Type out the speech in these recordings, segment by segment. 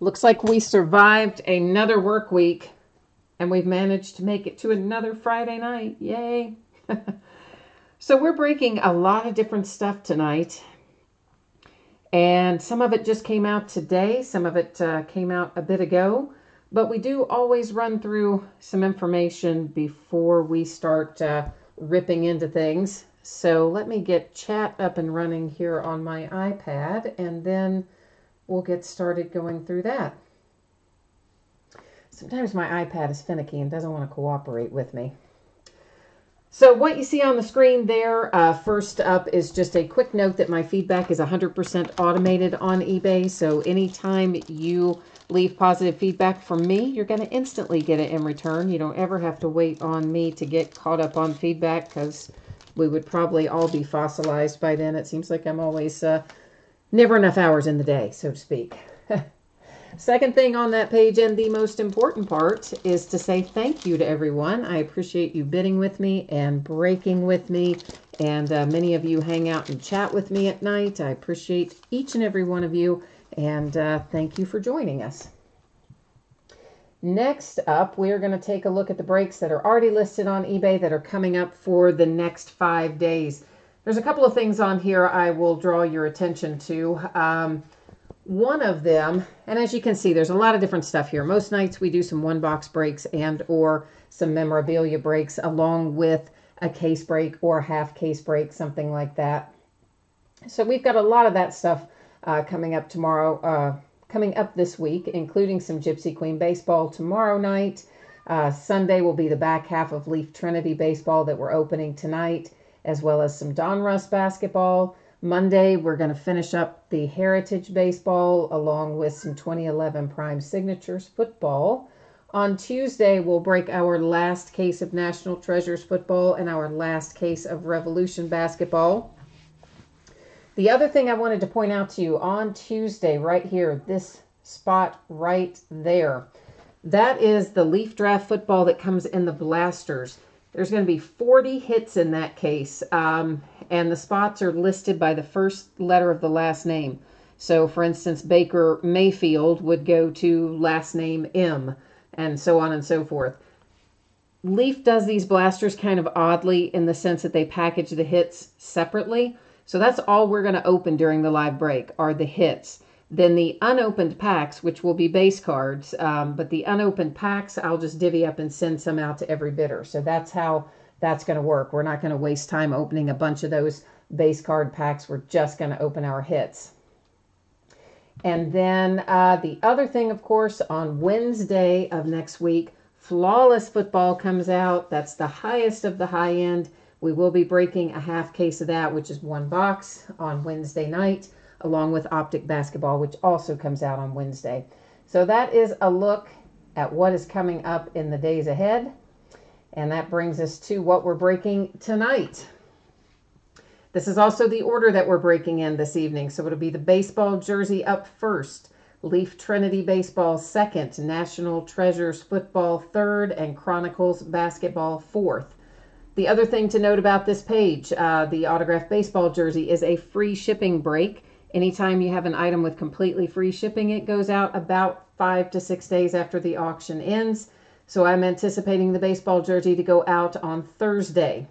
Looks like we survived another work week and we've managed to make it to another Friday night. Yay. So we're breaking a lot of different stuff tonight. And some of it just came out today. Some of it came out a bit ago. But we do always run through some information before we start ripping into things. So let me get chat up and running here on my iPad, and then we'll get started going through that. Sometimes my iPad is finicky and doesn't want to cooperate with me. So what you see on the screen there, first up is just a quick note that my feedback is 100% automated on eBay. So anytime you leave positive feedback from me, you're going to instantly get it in return. You don't ever have to wait on me to get caught up on feedback, because we would probably all be fossilized by then. It seems like I'm always never enough hours in the day, so to speak. Second thing on that page, and the most important part, is to say thank you to everyone. I appreciate you bidding with me and breaking with me, and many of you hang out and chat with me at night. I appreciate each and every one of you, and thank you for joining us. Next up, we are going to take a look at the breaks that are already listed on eBay that are coming up for the next 5 days. There's a couple of things on here I will draw your attention to. One of them, and as you can see, there's a lot of different stuff here. Most nights we do some one-box breaks and or some memorabilia breaks along with a case break or a half case break, something like that. So we've got a lot of that stuff coming up tomorrow, coming up this week, including some Gypsy Queen baseball tomorrow night. Sunday will be the back half of Leaf Trinity baseball that we're opening tonight, as well as some Donruss basketball. Monday, we're going to finish up the Heritage Baseball along with some 2011 Prime Signatures football. On Tuesday, we'll break our last case of National Treasures football and our last case of Revolution basketball. The other thing I wanted to point out to you on Tuesday, right here, this spot right there, that is the Leaf Draft football that comes in the blasters. There's going to be 40 hits in that case, and the spots are listed by the first letter of the last name. So, for instance, Baker Mayfield would go to last name M, and so on and so forth. Leaf does these blasters kind of oddly in the sense that they package the hits separately. So that's all we're going to open during the live break are the hits. Then the unopened packs, which will be base cards, but the unopened packs, I'll just divvy up and send some out to every bidder. So that's how that's going to work. We're not going to waste time opening a bunch of those base card packs. We're just going to open our hits. And then the other thing, of course, on Wednesday of next week, Flawless Football comes out. That's the highest of the high end. We will be breaking a half case of that, which is one box on Wednesday night, along with Optic Basketball, which also comes out on Wednesday. So that is a look at what is coming up in the days ahead. And that brings us to what we're breaking tonight. This is also the order that we're breaking in this evening. So it'll be the baseball jersey up first, Leaf Trinity baseball second, National Treasures football third, and Chronicles basketball fourth. The other thing to note about this page, the autographed baseball jersey is a free shipping break. Anytime you have an item with completely free shipping, it goes out about 5 to 6 days after the auction ends. So I'm anticipating the baseball jersey to go out on Thursday.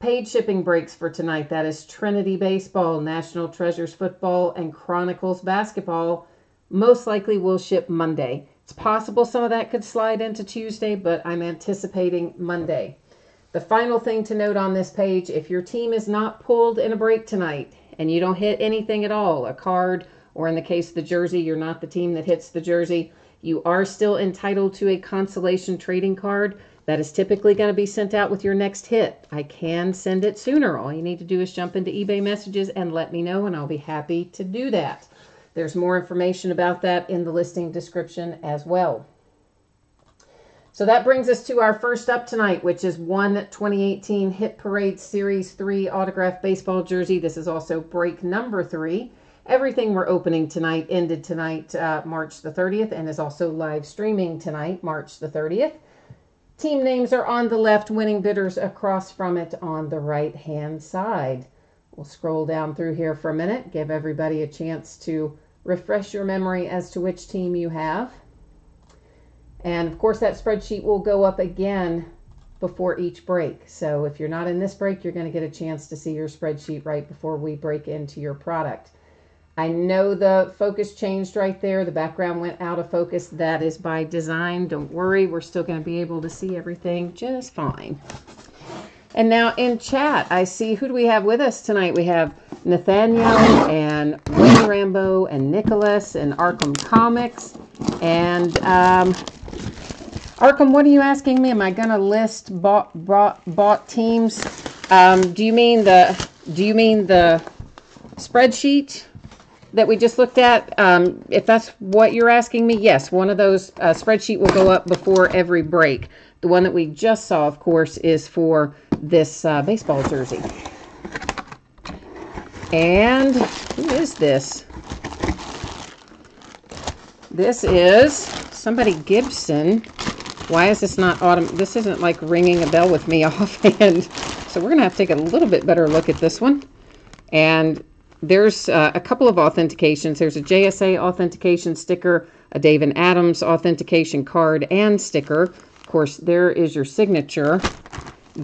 Paid shipping breaks for tonight. That is Trinity baseball, National Treasures football, and Chronicles basketball. Most likely will ship Monday. It's possible some of that could slide into Tuesday, but I'm anticipating Monday. The final thing to note on this page, if your team is not pulled in a break tonight, and you don't hit anything at all, a card, or in the case of the jersey, you're not the team that hits the jersey, you are still entitled to a consolation trading card that is typically going to be sent out with your next hit. I can send it sooner. All you need to do is jump into eBay messages and let me know, and I'll be happy to do that. There's more information about that in the listing description as well. So that brings us to our first up tonight, which is one 2018 Hit Parade Series 3 autographed baseball jersey. This is also break number 3. Everything we're opening tonight ended tonight, March the 30th, and is also live streaming tonight, March the 30th. Team names are on the left, winning bidders across from it on the right-hand side. We'll scroll down through here for a minute, give everybody a chance to refresh your memory as to which team you have. And of course that spreadsheet will go up again before each break. So if you're not in this break, you're going to get a chance to see your spreadsheet right before we break into your product. I know the focus changed right there. The background went out of focus. That is by design. Don't worry. We're still going to be able to see everything just fine. And now in chat, I see, who do we have with us tonight? We have Nathaniel and Wayne Rambo and Nicholas and Arkham Comics. And Arkham, what are you asking me? Am I going to list bought teams? Do you mean the spreadsheet that we just looked at? If that's what you're asking me, yes, one of those spreadsheet will go up before every break. The one that we just saw, of course, is for this baseball jersey. And who is this? This is somebody Gibson. Why is this not this isn't like ringing a bell with me offhand. So we're going to have to take a little bit better look at this one. And there's a couple of authentications. There's a JSA authentication sticker, a Dave and Adams authentication card and sticker. Of course, there is your signature.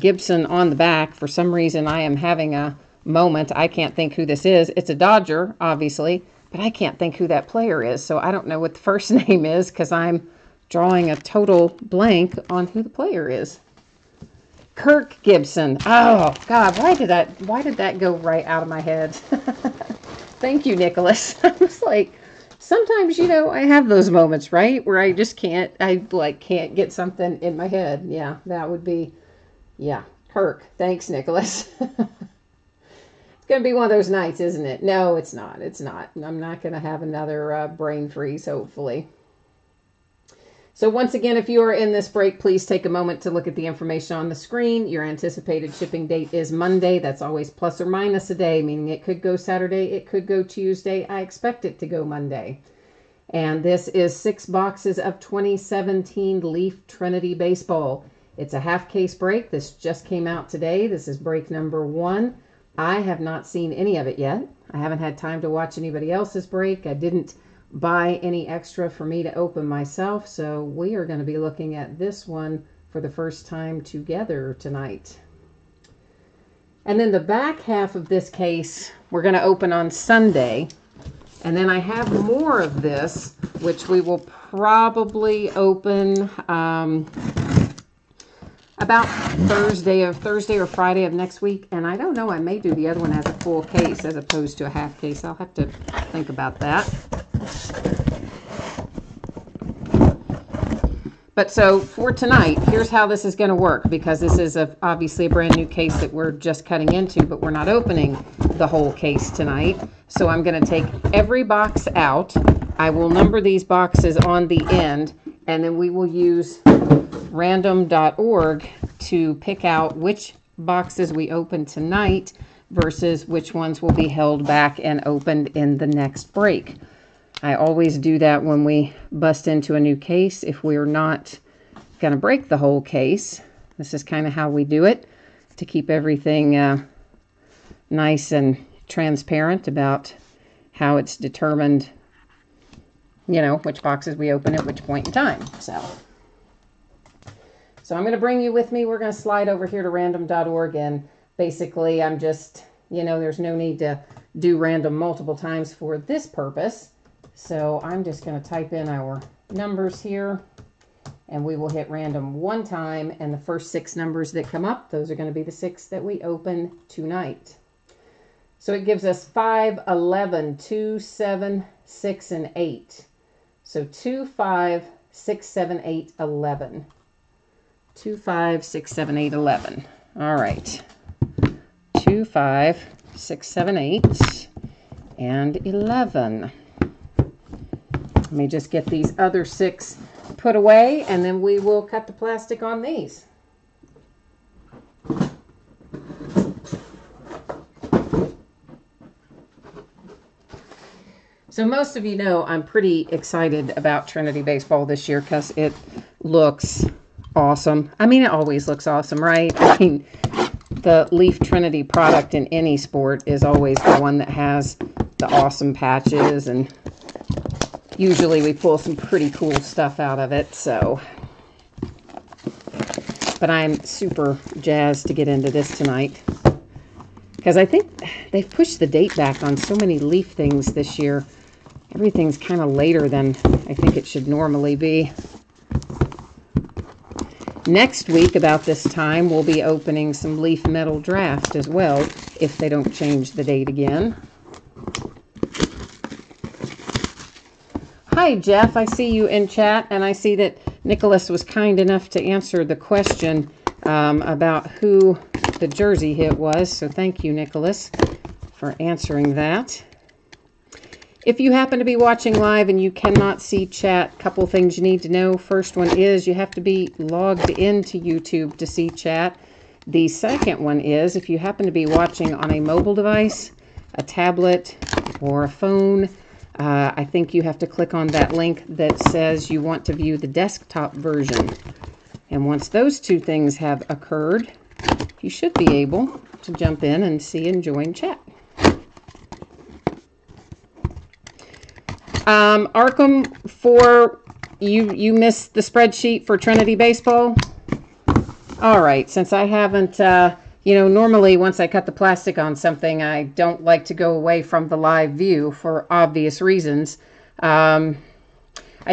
Gibson on the back. For some reason, I am having a moment. I can't think who this is. It's a Dodger, obviously, but I can't think who that player is. So I don't know what the first name is because I'm drawing a total blank on who the player is. Kirk Gibson. Oh God, why did that go right out of my head? Thank you, Nicholas. I was like, sometimes, you know, I have those moments, right, where I just can't get something in my head. Yeah, that would be, yeah, Kirk. Thanks, Nicholas. It's going to be one of those nights, isn't it? No, it's not. It's not. I'm not going to have another brain freeze, hopefully. So once again, if you are in this break, please take a moment to look at the information on the screen. Your anticipated shipping date is Monday. That's always plus or minus a day, meaning it could go Saturday, it could go Tuesday. I expect it to go Monday. And this is 6 boxes of 2017 Leaf Trinity Baseball. It's a half case break. This just came out today. This is break number 1. I have not seen any of it yet. I haven't had time to watch anybody else's break. I didn't buy any extra for me to open myself, so we are going to be looking at this one for the first time together tonight. And then the back half of this case we're going to open on Sunday, and then I have more of this which we will probably open about Thursday or Friday of next week. And I don't know, I may do the other one as a full case as opposed to a half case. I'll have to think about that. But so for tonight, here's how this is going to work, because this is obviously a brand new case that we're just cutting into, but we're not opening the whole case tonight. So I'm going to take every box out. I will number these boxes on the end, and then we will use random.org to pick out which boxes we open tonight versus which ones will be held back and opened in the next break. I always do that when we bust into a new case. If we're not going to break the whole case, this is kind of how we do it to keep everything nice and transparent about how it's determined, you know, which boxes we open at which point in time. So I'm going to bring you with me. We're going to slide over here to random.org, and basically I'm just, you know, there's no need to do random multiple times for this purpose. So I'm just going to type in our numbers here, and we will hit random one time, and the first 6 numbers that come up, those are going to be the 6 that we open tonight. So it gives us 5, 11, 2, 7, 6, and 8. So 2, 5, 6, 7, 8, 11. 2, 5, 6, 7, 8, 11. All right. 2, 5, 6, 7, 8, and 11. Let me just get these other 6 put away, and then we will cut the plastic on these. So most of you know I'm pretty excited about Trinity Baseball this year because it looks awesome. I mean, it always looks awesome, right? I mean, the Leaf Trinity product in any sport is always the one that has the awesome patches and usually we pull some pretty cool stuff out of it, so. But I'm super jazzed to get into this tonight, because I think they've pushed the date back on so many leaf things this year. Everything's kind of later than I think it should normally be. Next week, about this time, we'll be opening some Leaf Metal Draft as well, if they don't change the date again. Hi, Jeff. I see you in chat, and I see that Nicholas was kind enough to answer the question about who the jersey hit was. So thank you, Nicholas, for answering that. If you happen to be watching live and you cannot see chat, a couple things you need to know. First one is you have to be logged into YouTube to see chat. The second one is if you happen to be watching on a mobile device, a tablet, or a phone, I think you have to click on that link that says you want to view the desktop version. And once those two things have occurred, you should be able to jump in and see and join chat. Arkham, for you missed the spreadsheet for Trinity Baseball? All right, since I haven't, normally once I cut the plastic on something, I don't like to go away from the live view for obvious reasons. I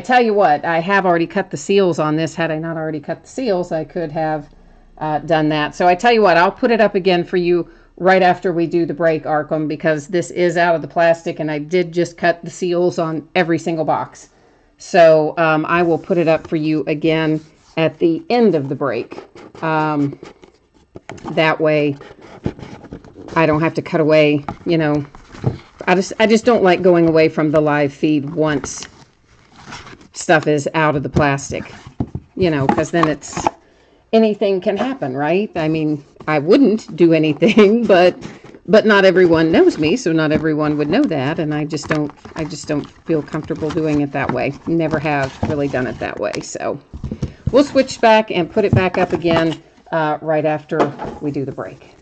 tell you what, I have already cut the seals on this. Had I not already cut the seals, I could have done that. So I tell you what, I'll put it up again for you right after we do the break, Arkham, because this is out of the plastic and I did just cut the seals on every single box. So I will put it up for you again at the end of the break. That way I don't have to cut away, I just don't like going away from the live feed once stuff is out of the plastic, because then anything can happen, right? I mean, I wouldn't do anything, but not everyone knows me, so not everyone would know that, and I just don't feel comfortable doing it that way. Never have really done it that way. So we'll switch back and put it back up again right after we do the break.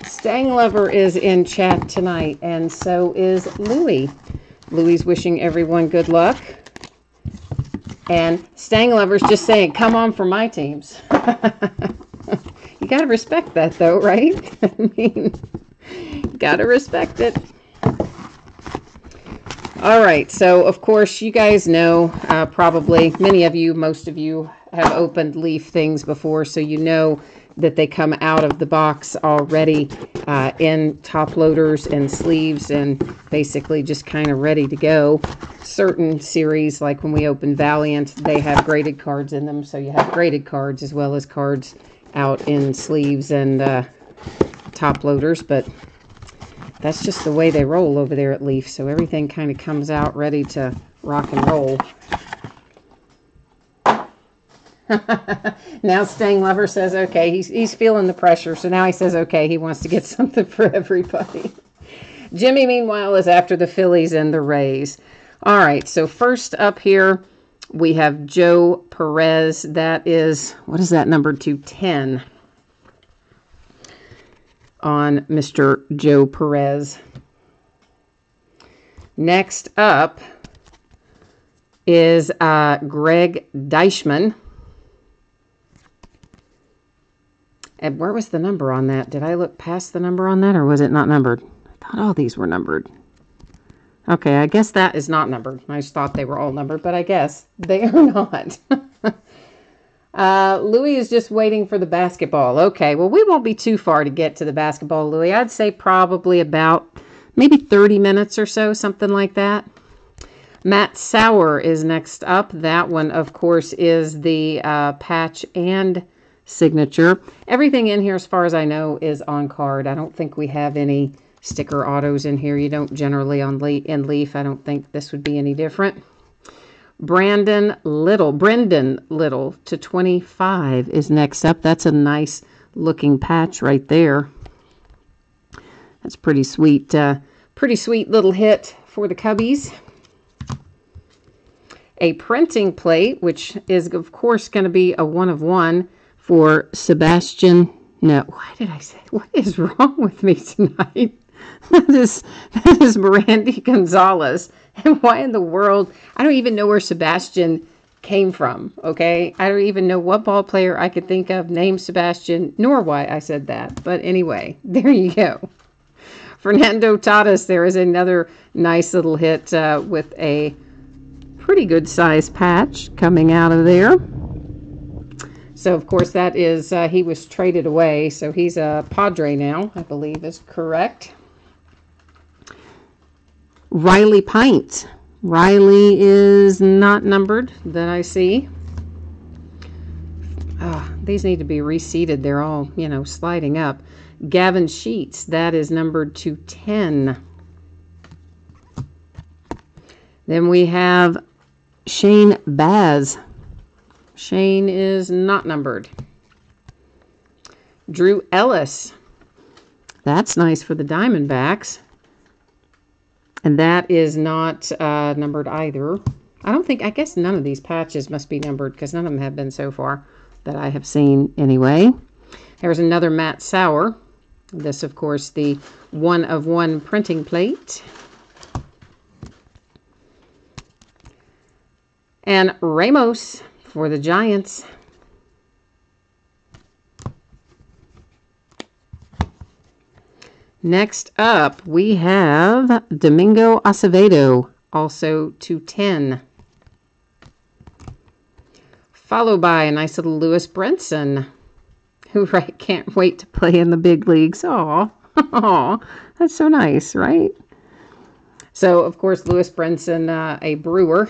Stang Lover is in chat tonight, and so is Louie. Louie's wishing everyone good luck. And Stang Lover's just saying, come on for my teams. You got to respect that, though, right? I mean, you got to respect it. All right. So, of course, you guys know, probably many of you, most of you have opened leaf things before, so you know that they come out of the box already in top loaders and sleeves and basically just kind of ready to go. Certain series, like when we open Valiant, they have graded cards in them, so you have graded cards as well as cards out in sleeves and top loaders, but that's just the way they roll over there at Leaf, so everything kind of comes out ready to rock and roll. Now Stang Lover says okay, he's feeling the pressure, so now he says okay, he wants to get something for everybody. Jimmy, meanwhile, is after the Phillies and the Rays. All right, so first up here, we have Joe Perez. That is, what is that numbered to? 10 on Mr. Joe Perez. Next up is Greg Deichmann. And where was the number on that? Did I look past the number on that, or was it not numbered? I thought all these were numbered. Okay, I guess that is not numbered. I just thought they were all numbered, but I guess they are not. Louis is just waiting for the basketball. Okay, well, we won't be too far to get to the basketball, Louis. I'd say probably about maybe 30 minutes or so, something like that. Matt Sauer is next up. That one, of course, is the patch and signature. Everything in here, as far as I know, is on card. I don't think we have any sticker autos in here. You don't generally in Leaf. I don't think this would be any different. Brendan Little to 25 is next up. That's a nice looking patch right there. That's pretty sweet little hit for the Cubbies. A printing plate, which is of course going to be a 1 of 1 for Sebastian. No, why did I say? What is wrong with me tonight? that is Randy Gonzalez. And why in the world? I don't even know where Sebastian came from, okay? I don't even know what ball player I could think of named Sebastian, nor why I said that. But anyway, there you go. Fernando Tatis, there is another nice little hit with a pretty good size patch coming out of there. So, of course, that is, he was traded away, so he's a Padre now, I believe is correct. Riley Pint. Riley is not numbered that I see. These need to be reseated. They're all, sliding up. Gavin Sheets, that is numbered to 10. Then we have Shane Baz. Shane is not numbered. Drew Ellis. That's nice for the Diamondbacks. And that is not numbered either. I guess none of these patches must be numbered because none of them have been so far that I have seen anyway. There's another Matt Sauer. This, of course, the 1-of-1 printing plate. And Ramos for the Giants. Next up, we have Domingo Acevedo, also to 10. Followed by a nice little Lewis Brinson, who can't wait to play in the big leagues. Aw, that's so nice, right? So, of course, Lewis Brinson, a Brewer.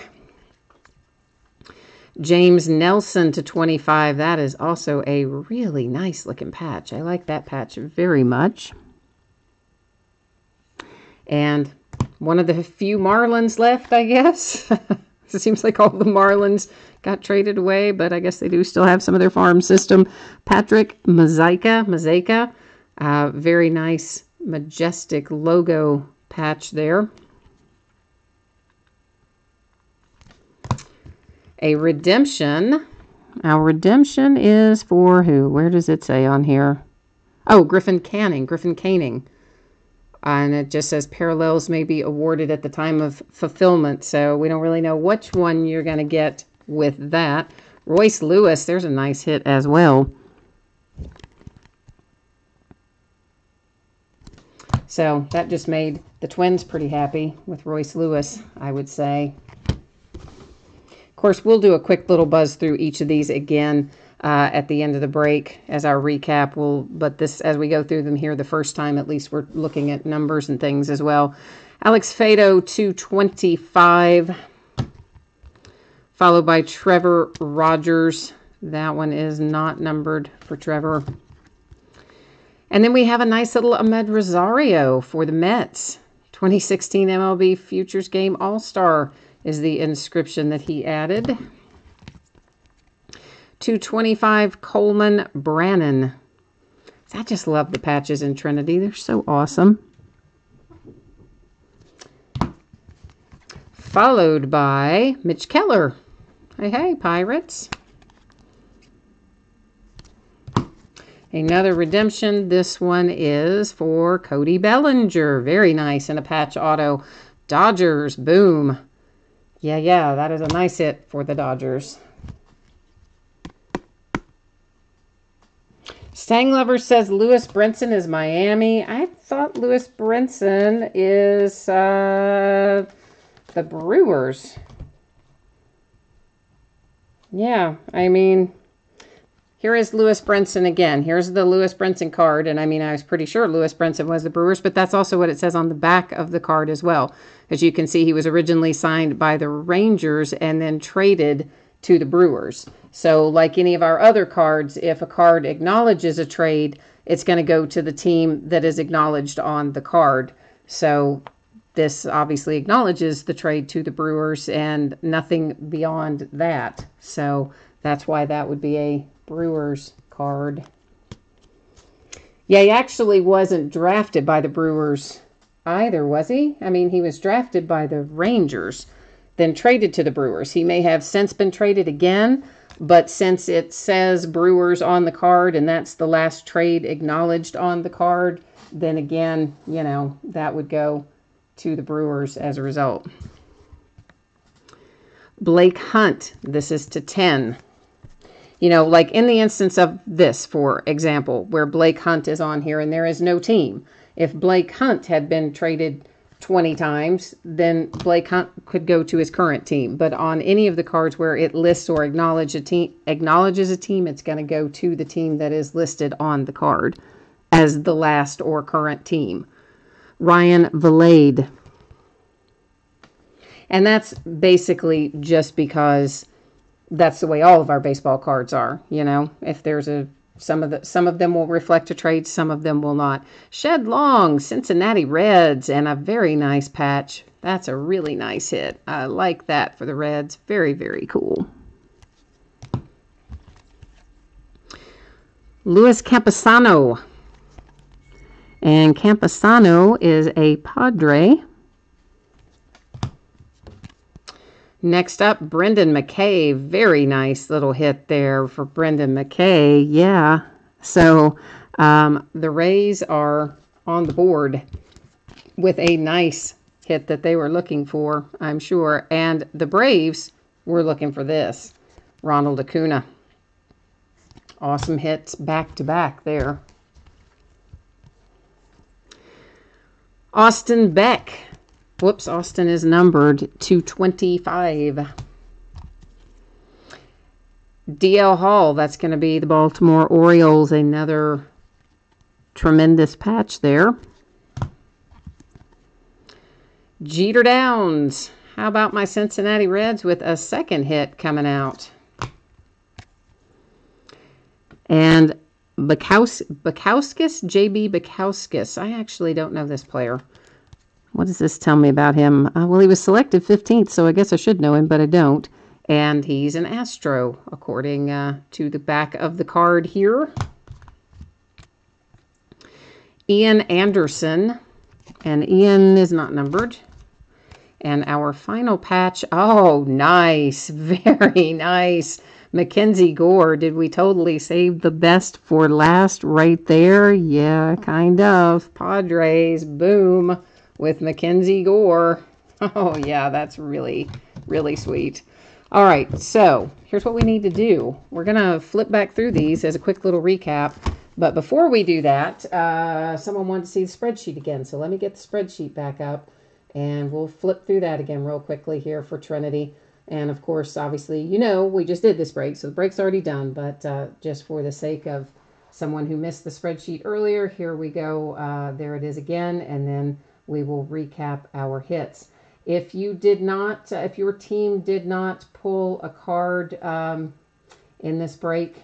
James Nelson to 25. That is also a really nice looking patch. I like that patch very much. And one of the few Marlins left, I guess. It seems like all the Marlins got traded away, but I guess they do still have some of their farm system. Patrick Mazeika. Very nice, majestic logo patch there. A redemption. Our redemption is for who? Where does it say on here? Oh, Griffin Canning. And it just says parallels may be awarded at the time of fulfillment. So we don't really know which one you're going to get with that. Royce Lewis, there's a nice hit as well. So that just made the Twins pretty happy with Royce Lewis, I would say. Of course, we'll do a quick little buzz through each of these again at the end of the break as our recap. But this, as we go through them here the first time, at least we're looking at numbers and things as well. Alex Fado, 225. Followed by Trevor Rogers. That one is not numbered for Trevor. And then we have a nice little Ahmed Rosario for the Mets. 2016 MLB Futures Game All-Star is the inscription that he added. 225 Coleman Brannon. I just love the patches in Trinity. They're so awesome. Followed by Mitch Keller. Hey, Pirates. Another redemption. This one is for Cody Bellinger. Very nice. And a patch auto. Dodgers. Boom. Yeah, that is a nice hit for the Dodgers. Stang Lover says Lewis Brinson is Miami. I thought Lewis Brinson is the Brewers. Yeah, I mean, here is Lewis Brinson again. Here's the Lewis Brinson card. And I mean, I was pretty sure Lewis Brinson was the Brewers, but that's also what it says on the back of the card as well. As you can see, he was originally signed by the Rangers and then traded to the Brewers. So like any of our other cards, if a card acknowledges a trade, it's going to go to the team that is acknowledged on the card. So this obviously acknowledges the trade to the Brewers and nothing beyond that. So that's why that would be a Brewers card. Yeah, he actually wasn't drafted by the Brewers either, was he? I mean, he was drafted by the Rangers, then traded to the Brewers. He may have since been traded again, but since it says Brewers on the card and that's the last trade acknowledged on the card, then again, you know, that would go to the Brewers as a result. Blake Hunt, this is to 10. You know, like in the instance of this, for example, where Blake Hunt is on here and there is no team. If Blake Hunt had been traded 20 times, then Blake Hunt could go to his current team. But on any of the cards where it lists or acknowledges a team, it's going to go to the team that is listed on the card as the last or current team. Ryan Vilade. And that's basically just because that's the way all of our baseball cards are. You know, if there's some of them will reflect a trade, some of them will not. Shed Long, Cincinnati Reds, and a very nice patch. That's a really nice hit. I like that for the Reds. Very, very cool. Luis Campusano. And Campusano is a Padre. Next up, Brendan McKay. Very nice little hit there for Brendan McKay. Yeah. So the Rays are on the board with a nice hit that they were looking for, I'm sure. And the Braves were looking for this. Ronald Acuna. Awesome hits back to back there. Austin Beck. Whoops, Austin is numbered 225. DL Hall, that's going to be the Baltimore Orioles. Another tremendous patch there. Jeter Downs. How about my Cincinnati Reds with a second hit coming out? And Bukowskis, J.B. Bukowskis. I actually don't know this player. What does this tell me about him? Well, he was selected 15th, so I guess I should know him, but I don't. And he's an Astro, according to the back of the card here. Ian Anderson, and Ian is not numbered. And our final patch, oh, nice, very nice. Mackenzie Gore, did we totally save the best for last right there? Yeah, kind of. Padres, boom. With Mackenzie Gore. Oh, yeah, that's really, really sweet. All right, so here's what we need to do. We're going to flip back through these as a quick little recap. But before we do that, someone wanted to see the spreadsheet again. So let me get the spreadsheet back up, and we'll flip through that again real quickly here for Trinity. And, of course, obviously, you know, we just did this break, so the break's already done. But just for the sake of someone who missed the spreadsheet earlier, here we go. There it is again, and then we will recap our hits. If you did not, if your team did not pull a card in this break,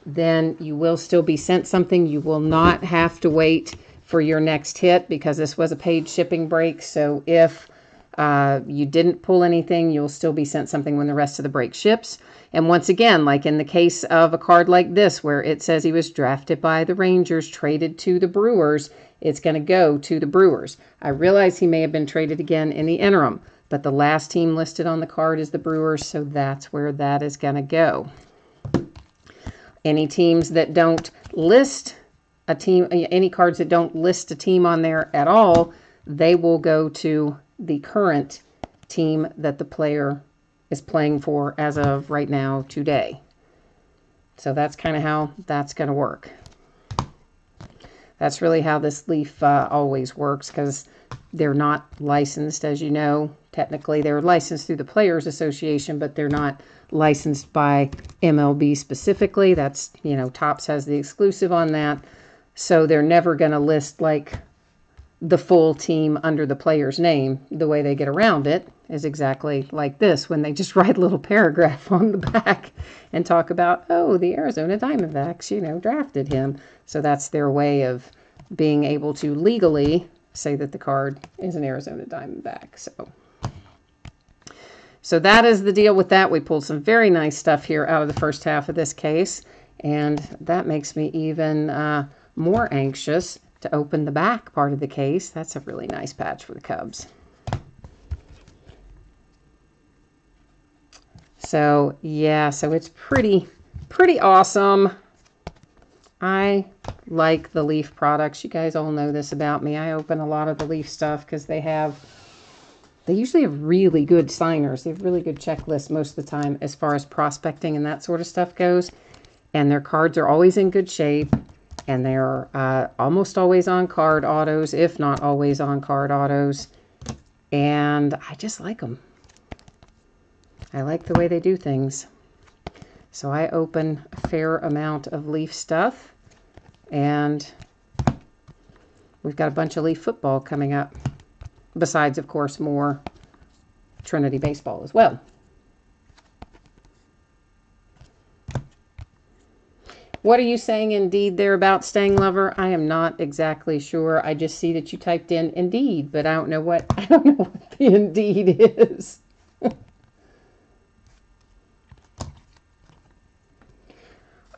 then you will still be sent something. You will not have to wait for your next hit because this was a paid shipping break. So if you didn't pull anything, you'll still be sent something when the rest of the break ships. And once again, like in the case of a card like this, where it says he was drafted by the Rangers, traded to the Brewers, it's going to go to the Brewers. I realize he may have been traded again in the interim, but the last team listed on the card is the Brewers, so that's where that is going to go. Any teams that don't list a team, any cards that don't list a team on there at all, they will go to the current team that the player is playing for as of right now, today. So that's kind of how that's going to work. That's really how this leaf always works, because they're not licensed, as you know. Technically, they're licensed through the Players Association, but they're not licensed by MLB specifically. That's, you know, Topps has the exclusive on that. So they're never going to list, like, the full team under the player's name. The way they get around it is exactly like this, when they just write a little paragraph on the back and talk about, oh, the Arizona Diamondbacks, you know, drafted him. So that's their way of being able to legally say that the card is an Arizona Diamondback. So that is the deal with that. We pulled some very nice stuff here out of the first half of this case, and that makes me even more anxious to open the back part of the case. That's a really nice patch for the Cubs. So yeah, so it's pretty awesome. I like the Leaf products. You guys all know this about me. I open a lot of the Leaf stuff because they usually have really good signers. They have really good checklists most of the time as far as prospecting and that sort of stuff goes. And their cards are always in good shape. And they're almost always on card autos, if not always on card autos. And I just like them. I like the way they do things. So I open a fair amount of Leaf stuff. And we've got a bunch of Leaf football coming up. Besides, of course, more Trinity baseball as well. What are you saying Indeed there about Staying Lover? I am not exactly sure. I just see that you typed in Indeed, but I don't know what the Indeed is.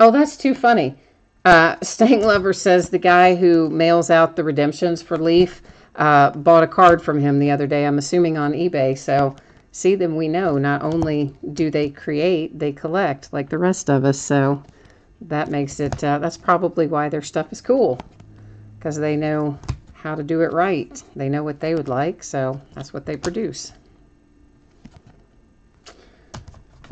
Oh, that's too funny. Staying Lover says the guy who mails out the redemptions for Leaf bought a card from him the other day, I'm assuming on eBay. So see, then we know not only do they create, they collect like the rest of us. So that makes it, that's probably why their stuff is cool, because they know how to do it right. They know what they would like, so that's what they produce.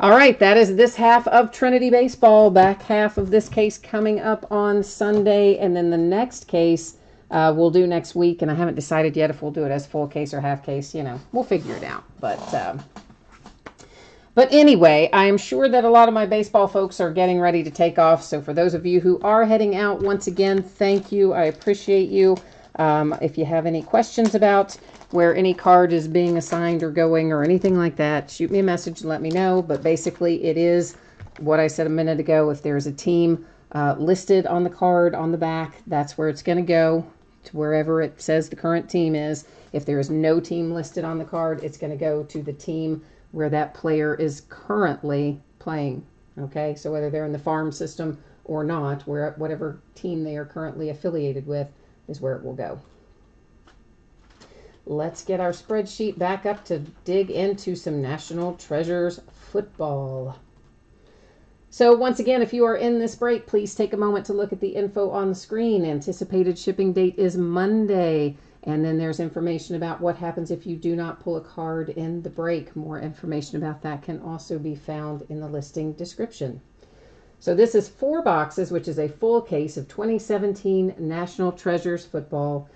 All right, that is this half of Trinity Baseball. Back half of this case coming up on Sunday, and then the next case we'll do next week, and I haven't decided yet if we'll do it as full case or half case. You know, we'll figure it out, But anyway, I am sure that a lot of my baseball folks are getting ready to take off. So for those of you who are heading out, once again, thank you. I appreciate you. If you have any questions about where any card is being assigned or going or anything like that, shoot me a message and let me know. But basically, it is what I said a minute ago. If there's a team listed on the card on the back, that's where it's going to go, to wherever it says the current team is. If there is no team listed on the card, it's going to go to the team where that player is currently playing. Okay, so whether they're in the farm system or not, whatever team they are currently affiliated with is where it will go. Let's get our spreadsheet back up to dig into some National Treasures football. So once again, if you are in this break, please take a moment to look at the info on the screen. Anticipated shipping date is Monday. And then there's information about what happens if you do not pull a card in the break. More information about that can also be found in the listing description. So this is 4 boxes, which is a full case of 2017 National Treasures football.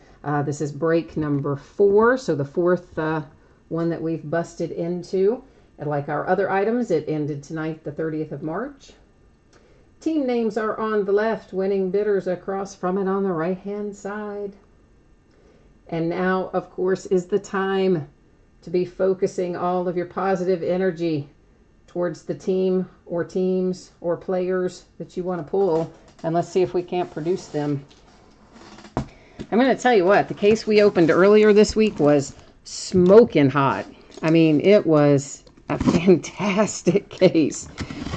This is break number 4, so the 4th one that we've busted into. And like our other items, it ended tonight, the 30th of March. Team names are on the left, winning bidders across from it on the right-hand side. And now, of course, is the time to be focusing all of your positive energy towards the team or teams or players that you want to pull. And let's see if we can't produce them. I'm going to tell you what, the case we opened earlier this week was smoking hot. I mean, it was a fantastic case.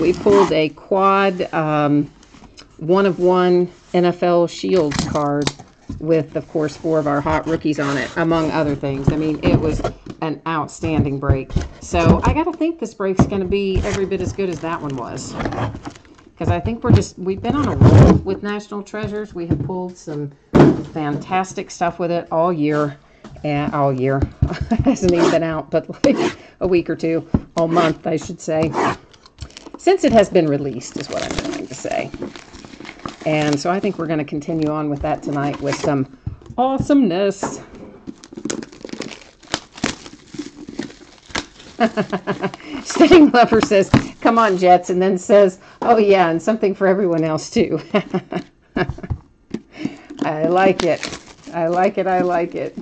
We pulled a quad 1-of-1 NFL Shields card with, of course, 4 of our hot rookies on it, among other things. I mean, it was an outstanding break. So I got to think this break's going to be every bit as good as that one was. Because I think we've been on a roll with National Treasures. We have pulled some fantastic stuff with it all year. And all year. It hasn't even been out, but like a week or two. All month, I should say. Since it has been released, is what I'm trying to say. And so I think we're going to continue on with that tonight with some awesomeness. Staying Lover says, come on, Jets, and then says, oh yeah, and something for everyone else too. I like it. I like it. I like it.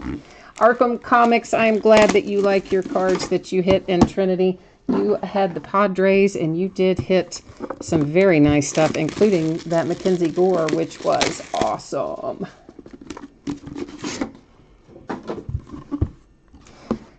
Arkham Comics, I'm glad that you like your cards that you hit in Trinity. You had the Padres, and you did hit some very nice stuff, including that Mackenzie Gore, which was awesome.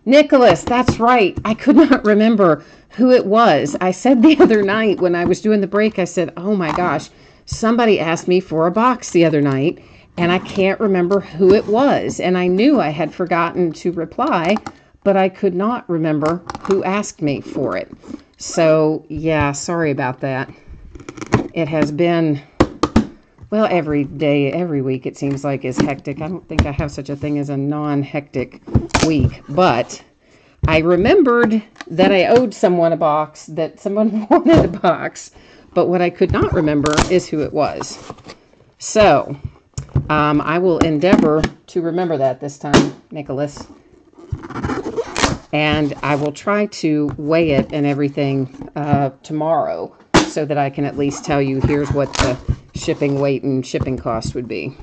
Nicholas, that's right. I could not remember who it was. I said the other night when I was doing the break, I said, oh my gosh, somebody asked me for a box the other night, and I can't remember who it was. And I knew I had forgotten to reply, but I could not remember who asked me for it. So, yeah, sorry about that. It has been, well, every day, every week, it seems like is hectic. I don't think I have such a thing as a non-hectic week, but I remembered that I owed someone a box, that someone wanted a box, but what I could not remember is who it was. So, I will endeavor to remember that this time, Nicholas. And I will try to weigh it and everything tomorrow so that I can at least tell you here's what the shipping weight and shipping cost would be.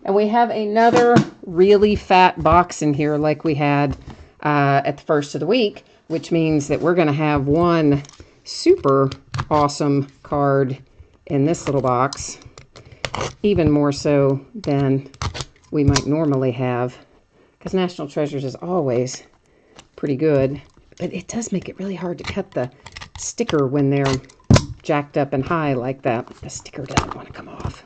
And we have another really fat box in here like we had at the first of the week, which means that we're going to have one super awesome card in this little box, even more so than we might normally have, because National Treasures is always pretty good, but it does make it really hard to cut the sticker when they're jacked up and high like that. The sticker doesn't want to come off.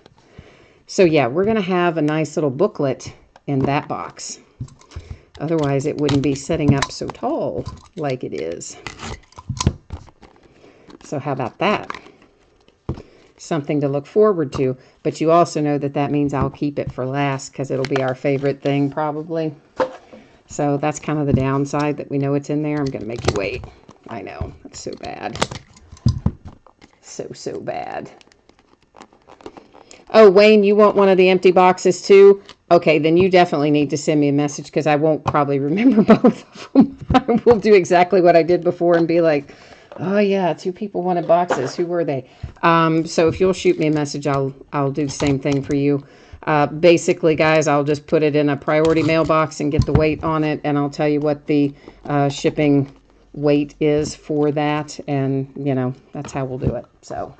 So yeah, we're going to have a nice little booklet in that box. Otherwise, it wouldn't be setting up so tall like it is. So how about that? Something to look forward to. But you also know that that means I'll keep it for last because it'll be our favorite thing probably. So that's kind of the downside, that we know it's in there. I'm going to make you wait. I know. That's so bad. So bad. Oh, Wayne, you want one of the empty boxes too? Okay, then you definitely need to send me a message because I won't probably remember both of them. I will do exactly what I did before and be like, oh yeah, 2 people wanted boxes. Who were they? So if you'll shoot me a message, I'll do the same thing for you. Basically, guys, I'll just put it in a priority mailbox and get the weight on it, and I'll tell you what the shipping weight is for that, and, you know, that's how we'll do it. So,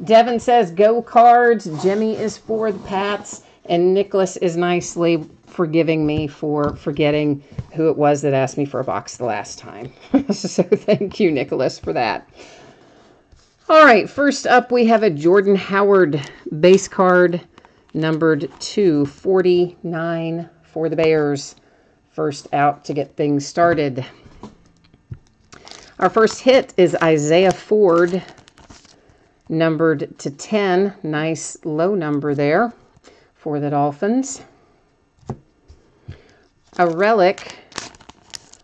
Devin says, go Cards. Jimmy is for the Pats, and Nicholas is nicely forgiving me for forgetting who it was that asked me for a box the last time. So thank you, Nicholas, for that. All right, first up, we have a Jordan Howard base card, numbered 249 for the Bears. First out to get things started. Our first hit is Isaiah Ford, numbered to 10. Nice low number there for the Dolphins. A relic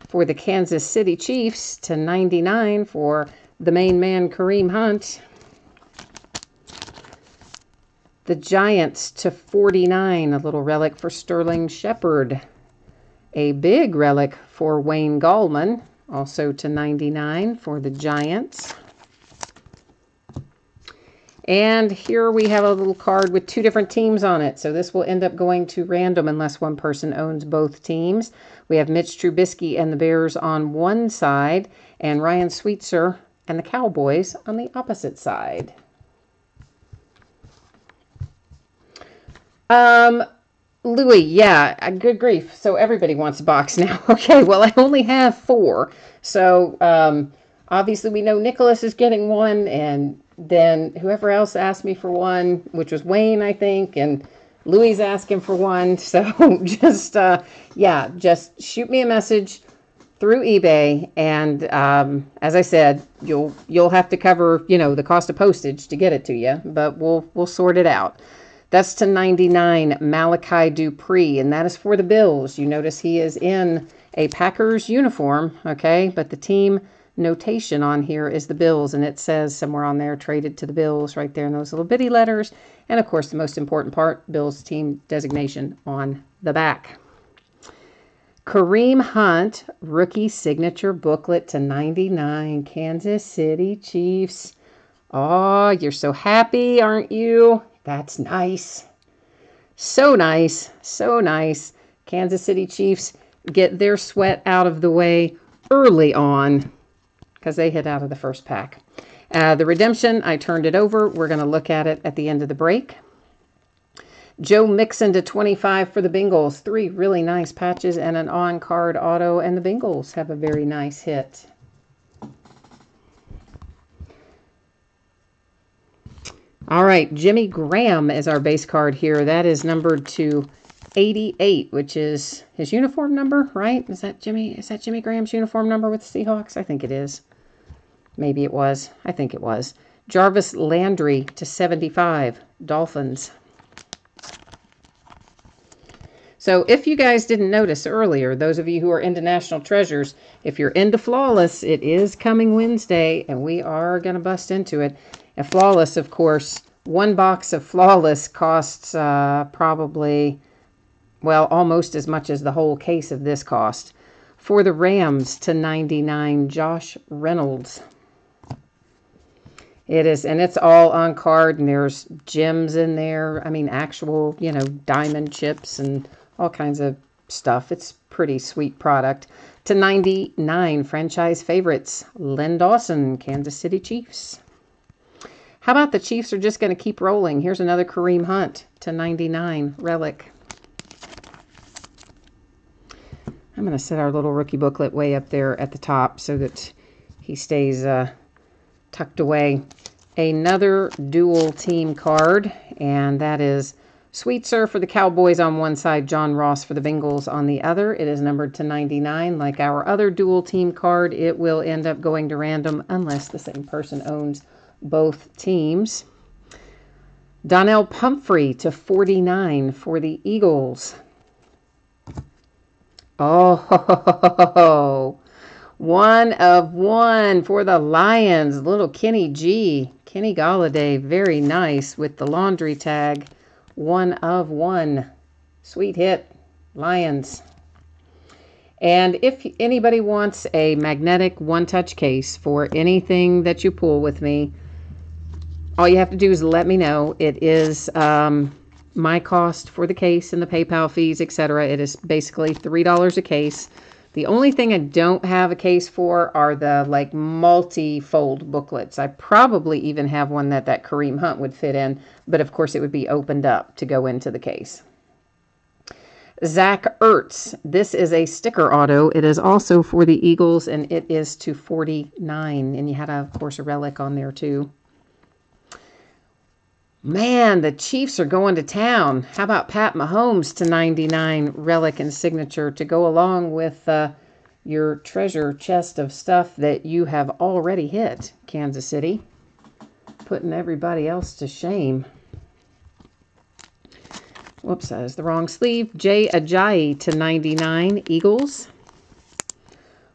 for the Kansas City Chiefs to 99 for the main man, Kareem Hunt. The Giants to 49, a little relic for Sterling Shepard. A big relic for Wayne Gallman, also to 99 for the Giants. And here we have a little card with 2 different teams on it. So this will end up going to random unless one person owns both teams. We have Mitch Trubisky and the Bears on one side, and Ryan Sweetser and the Cowboys on the opposite side. Louis, yeah, good grief. So everybody wants a box now. Okay, well, I only have 4. So obviously we know Nicholas is getting one, and then whoever else asked me for one, which was Wayne, I think, and Louis is asking for one. So just, yeah, just shoot me a message through eBay, and as I said, you'll have to cover, you know, the cost of postage to get it to you, but we'll sort it out. That's to 99, Malachi Dupree, and that is for the Bills. You notice he is in a Packers uniform, okay, but the team notation on here is the Bills, and it says somewhere on there, traded to the Bills, right there in those little bitty letters, and of course the most important part, Bills team designation on the back. Kareem Hunt, rookie signature booklet to 99, Kansas City Chiefs. Oh, you're so happy, aren't you? That's nice. So nice. So nice. Kansas City Chiefs get their sweat out of the way early on because they hit out of the first pack. The redemption, I turned it over. We're going to look at it at the end of the break. Joe Mixon to 25 for the Bengals. 3 really nice patches and an on-card auto, and the Bengals have a very nice hit. All right, Jimmy Graham is our base card here. That is numbered to 88, which is his uniform number, right? Is that Jimmy Graham's uniform number with the Seahawks? I think it is. Maybe it was. I think it was. Jarvis Landry to 75, Dolphins. So if you guys didn't notice earlier, those of you who are into National Treasures, if you're into Flawless, it is coming Wednesday, and we are going to bust into it. And Flawless, of course, one box of Flawless costs probably, well, almost as much as the whole case of this cost. For the Rams to 99, Josh Reynolds. It is, and it's all on card, and there's gems in there. I mean, actual, diamond chips and all kinds of stuff. It's pretty sweet product. To 99, franchise favorites, Len Dawson, Kansas City Chiefs. How about the Chiefs are just going to keep rolling? Here's another Kareem Hunt to 99, relic. I'm going to set our little rookie booklet way up there at the top so that he stays tucked away. Another dual team card, and that is Sweet Sir for the Cowboys on one side, John Ross for the Bengals on the other. It is numbered to 99. Like our other dual team card, it will end up going to random unless the same person owns both teams. Donnell Pumphrey to 49 for the Eagles. Oh, 1 of 1 for the Lions. Little Kenny G. Kenny Golladay, very nice with the laundry tag. 1 of 1. Sweet hit. Lions. And if anybody wants a magnetic one-touch case for anything that you pull with me, all you have to do is let me know. It is my cost for the case and the PayPal fees, etc. It is basically $3 a case. The only thing I don't have a case for are the multi-fold booklets. I probably even have one that Kareem Hunt would fit in, but of course it would be opened up to go into the case. Zach Ertz. This is a sticker auto. It is also for the Eagles, and it is to 49. And you had, of course, a relic on there too. Man, the Chiefs are going to town. How about Pat Mahomes to 99, relic and signature to go along with your treasure chest of stuff that you have already hit, Kansas City. Putting everybody else to shame. Whoops, that is the wrong sleeve. Jay Ajayi to 99, Eagles.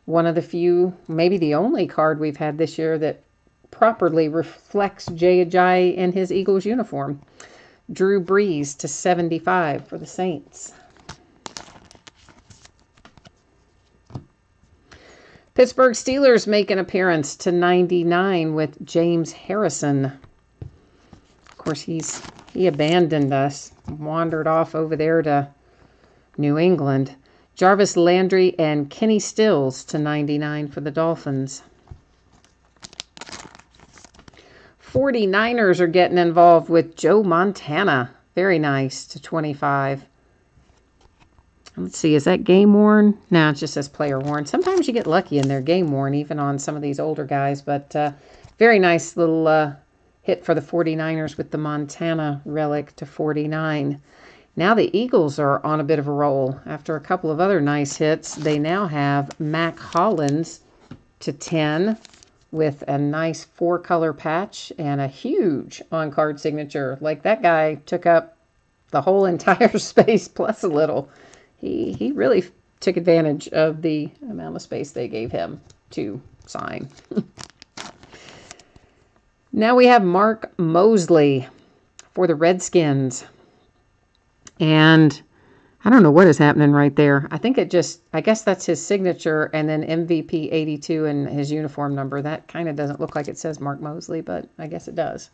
One of the few, maybe the only card we've had this year that properly reflects Jay Ajayi in his Eagles uniform. Drew Brees to 75 for the Saints. Pittsburgh Steelers make an appearance to 99 with James Harrison. Of course, he abandoned us, wandered off over there to New England. Jarvis Landry and Kenny Stills to 99 for the Dolphins. 49ers are getting involved with Joe Montana. Very nice to 25. Let's see, is that game worn? No, it just says player worn. Sometimes you get lucky and they're game worn, even on some of these older guys. But very nice little hit for the 49ers with the Montana relic to 49. Now the Eagles are on a bit of a roll. After a couple of other nice hits, they now have Mac Hollins to 10. With a nice 4-color patch and a huge on-card signature. Like that guy took up the whole entire space plus a little. He really took advantage of the amount of space they gave him to sign. Now we have Mark Mosley for the Redskins. And I don't know what is happening right there. I guess that's his signature and then MVP 82 and his uniform number. That kind of doesn't look like it says Mark Mosley, but I guess it does.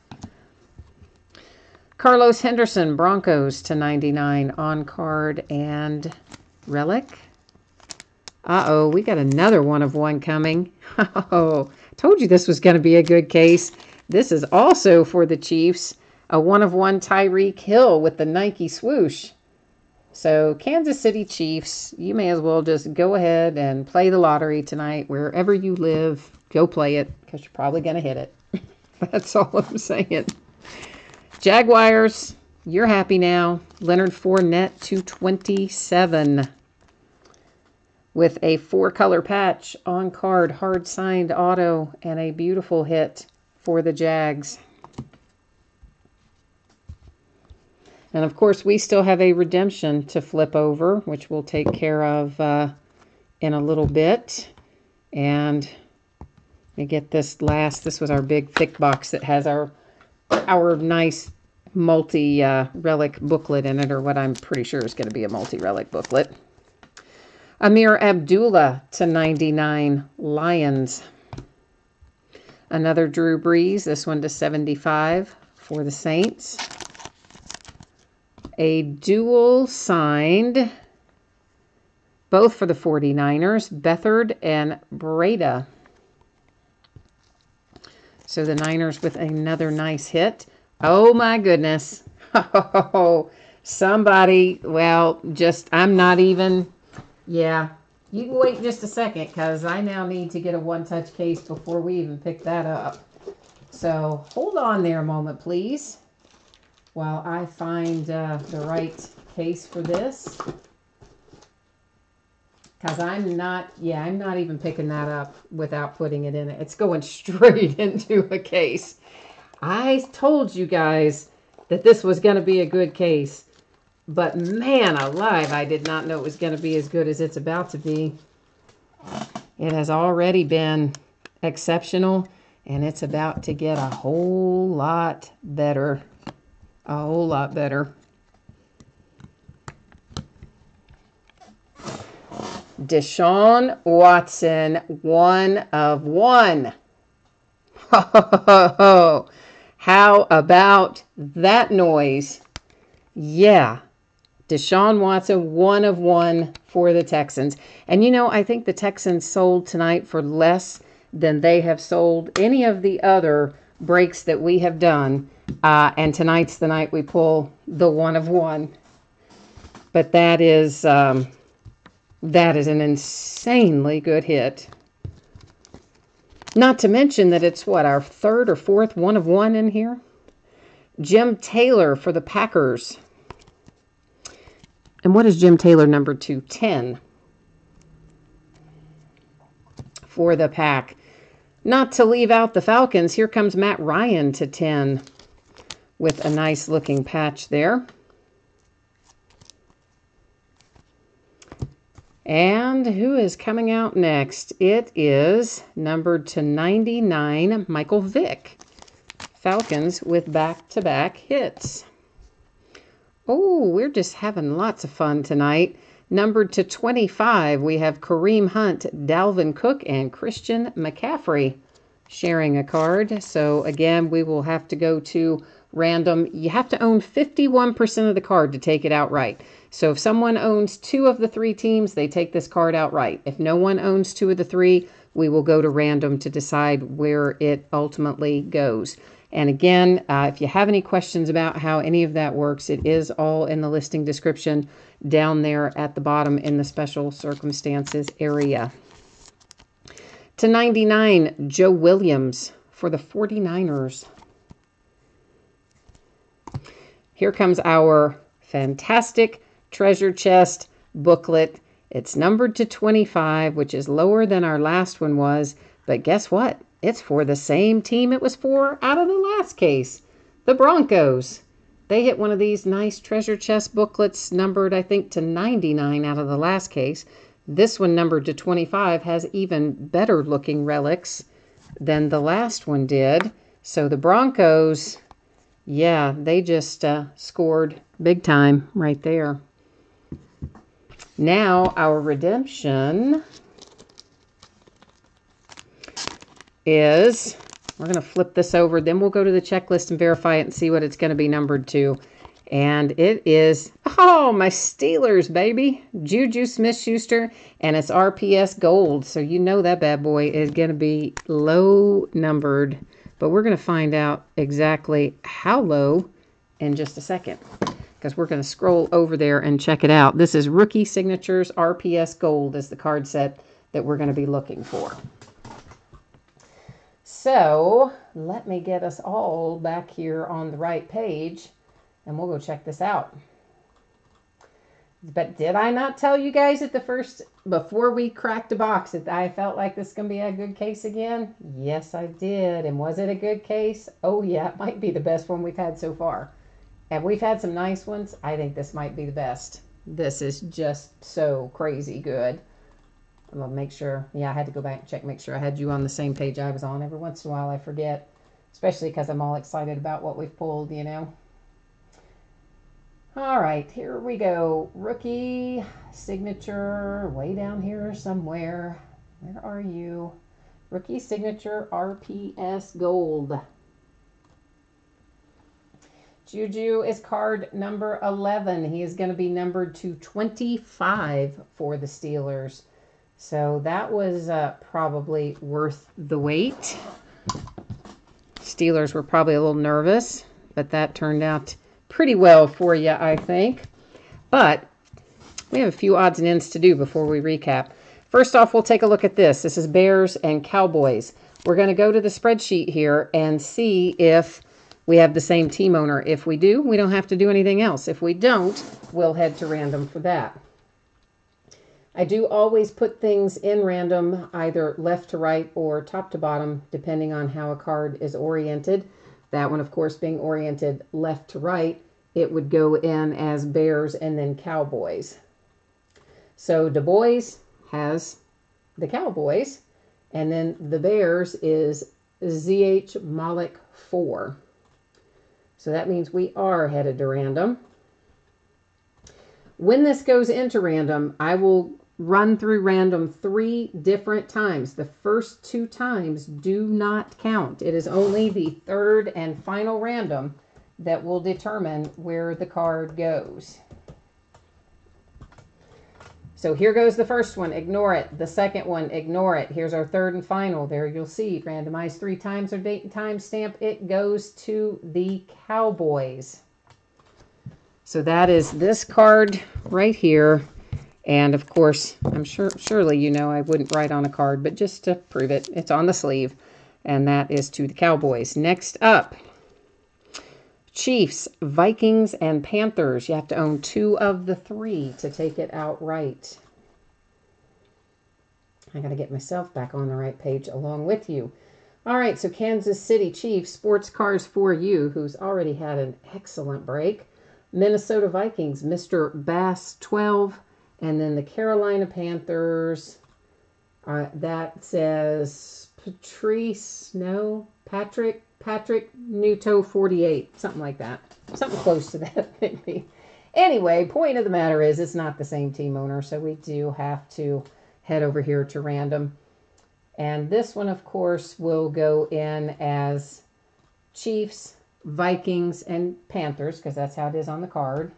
Carlos Henderson, Broncos to 99 on card and relic. Uh-oh, we got another 1 of 1 coming. Oh, told you this was going to be a good case. This is also for the Chiefs. A 1 of 1 Tyreek Hill with the Nike swoosh. So, Kansas City Chiefs, you may as well just go ahead and play the lottery tonight. Wherever you live, go play it, because you're probably going to hit it. That's all I'm saying. Jaguars, you're happy now. Leonard Fournette, 227. With a 4-color patch on card, hard-signed auto, and a beautiful hit for the Jags. And of course, we still have a redemption to flip over, which we'll take care of in a little bit. And we get this last, this was our big thick box that has our nice multi-relic booklet in it, or what I'm pretty sure is going to be a multi-relic booklet. Amir Abdullah to 99, Lions. Another Drew Brees, this one to 75 for the Saints. A dual signed, both for the 49ers, Beathard and Breda. So the Niners with another nice hit. Oh my goodness. Oh, somebody, well, I'm not even, yeah. You can wait just a second, because I now need to get a one-touch case before we even pick that up. So hold on there a moment, please, while I find the right case for this. Because I'm not even picking that up without putting it in it. It's going straight into a case. I told you guys that this was going to be a good case. But man alive, I did not know it was going to be as good as it's about to be. It has already been exceptional, and it's about to get a whole lot better. A whole lot better. Deshaun Watson, 1 of 1. Ho, how about that noise? Yeah. Deshaun Watson, 1 of 1 for the Texans. And you know, I think the Texans sold tonight for less than they have sold any of the other breaks that we have done. And tonight's the night we pull the 1 of 1. But that is an insanely good hit. Not to mention that it's our third or fourth 1 of 1 in here. Jim Taylor for the Packers. And what is Jim Taylor number 210 for the Pack? Not to leave out the Falcons, here comes Matt Ryan to 10 with a nice looking patch there. And who is coming out next? It is numbered to 99, Michael Vick. Falcons with back-to-back hits. Oh, we're just having lots of fun tonight. Numbered to 25, we have Kareem Hunt, Dalvin Cook, and Christian McCaffrey sharing a card. So again, we will have to go to random. You have to own 51% of the card to take it outright. So if someone owns 2 of the 3 teams, they take this card outright. If no one owns 2 of the 3, we will go to random to decide where it ultimately goes. And again, if you have any questions about how any of that works, it is all in the listing description down there at the bottom in the special circumstances area. To 99, Joe Williams for the 49ers. Here comes our fantastic treasure chest booklet. It's numbered to 25, which is lower than our last one was. But guess what? It's for the same team it was for out of the last case, the Broncos. They hit one of these nice treasure chest booklets numbered, I think, to 99 out of the last case. This one numbered to 25 has even better looking relics than the last one did. So the Broncos, yeah, they just scored big time right there. Now our redemption is, we're going to flip this over, then we'll go to the checklist and verify it and see what it's going to be numbered to. And it is, oh, my Steelers, baby. Juju Smith-Schuster, and it's RPS Gold. So you know that bad boy is going to be low numbered. But we're going to find out exactly how low in just a second, because we're going to scroll over there and check it out. This is Rookie Signatures RPS Gold is the card set that we're going to be looking for. So let me get us all back here on the right page, and we'll go check this out. But did I not tell you guys at the first, before we cracked the box, that I felt like this is going to be a good case again? Yes, I did. And was it a good case? Oh, yeah, it might be the best one we've had so far. And we've had some nice ones. I think this might be the best. This is just so crazy good. I'm going to make sure. Yeah, I had to go back and check, make sure I had you on the same page I was on. Every once in a while I forget, especially because I'm all excited about what we've pulled, you know. All right, here we go. Rookie signature way down here somewhere. Where are you? Rookie signature RPS Gold. Juju is card number 11. He is going to be numbered to 25 for the Steelers. So that was probably worth the wait. Steelers were probably a little nervous, but that turned out pretty well for you, I think. But we have a few odds and ends to do before we recap. First off, we'll take a look at this. This is Bears and Cowboys. We're going to go to the spreadsheet here and see if we have the same team owner. If we do, we don't have to do anything else. If we don't, we'll head to random for that. I do always put things in random, either left to right or top to bottom, depending on how a card is oriented. That one, of course, being oriented left to right, it would go in as Bears and then Cowboys. So Du Bois has the Cowboys, and then the Bears is ZH Malik 4. So that means we are headed to random. When this goes into random, I will run through random 3 different times. The first 2 times do not count. It is only the third and final random that will determine where the card goes. So here goes the first one. Ignore it. The second one, ignore it. Here's our third and final. There you'll see, randomized 3 times or date and time stamp. It goes to the Cowboys. So that is this card right here. And of course, I'm surely you know I wouldn't write on a card, but just to prove it, it's on the sleeve. And that is to the Cowboys. Next up, Chiefs, Vikings, and Panthers. You have to own 2 of the 3 to take it outright. I got to get myself back on the right page along with you. All right, so Kansas City Chiefs, sports cars for you, who's already had an excellent break. Minnesota Vikings, Mr. Bass 12. And then the Carolina Panthers, that says Patrick Nuto 48, something like that. Something close to that, maybe. Anyway, point of the matter is it's not the same team owner, so we do have to head over here to random. And this one, of course, will go in as Chiefs, Vikings, and Panthers, because that's how it is on the card.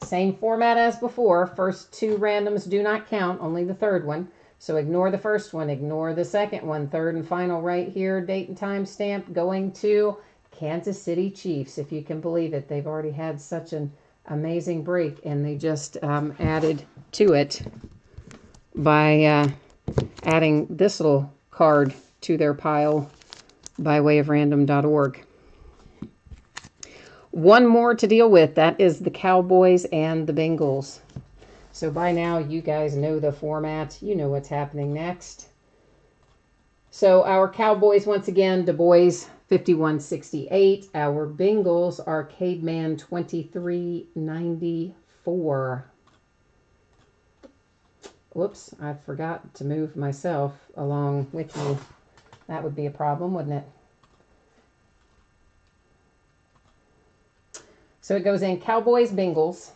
Same format as before. First 2 randoms do not count, only the third one. So ignore the first one, ignore the second one. Third and final right here, date and time stamp, going to Kansas City Chiefs. If you can believe it, they've already had such an amazing break, and they just added to it by adding this little card to their pile by way of random.org. One more to deal with. That is the Cowboys and the Bengals. So by now, you guys know the format. You know what's happening next. So our Cowboys, once again, Du Bois 5168. Our Bengals, Arcade Man 2394. Whoops, I forgot to move myself along with you. That would be a problem, wouldn't it? So it goes in Cowboys, Bengals.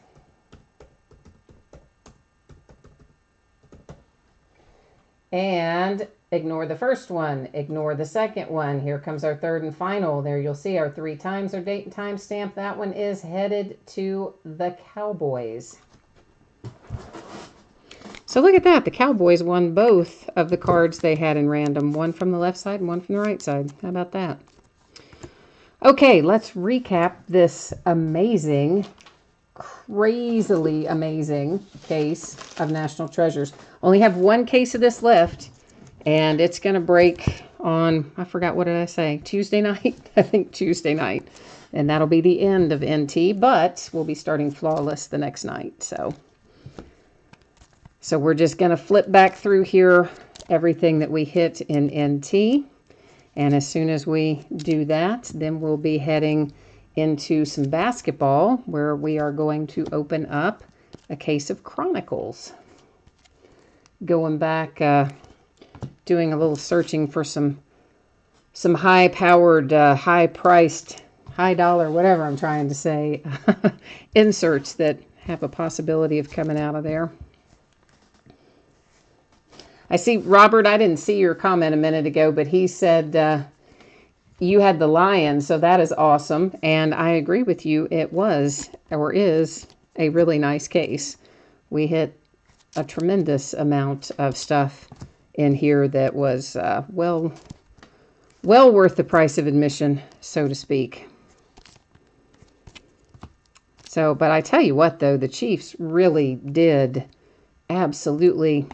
And ignore the first one. Ignore the second one. Here comes our third and final. There you'll see our 3 times our date and time stamp. That one is headed to the Cowboys. So look at that. The Cowboys won both of the cards they had in random. One from the left side and one from the right side. How about that? Okay, let's recap this amazing, crazily amazing case of National Treasures. Only have 1 case of this left, and it's going to break on, I forgot, what did I say? Tuesday night? I think Tuesday night. And that'll be the end of NT, but we'll be starting Flawless the next night. So we're just going to flip back through here everything that we hit in NT. And as soon as we do that, then we'll be heading into some basketball where we are going to open up a case of Chronicles. Going back, doing a little searching for some high-powered, high-priced, high-dollar, whatever I'm trying to say, inserts that have a possibility of coming out of there. I see, Robert, I didn't see your comment a minute ago, but he said you had the Lion, so that is awesome. And I agree with you. It was, or is, a really nice case. We hit a tremendous amount of stuff in here that was, well worth the price of admission, so to speak. So, but I tell you what, though, the Chiefs really did absolutely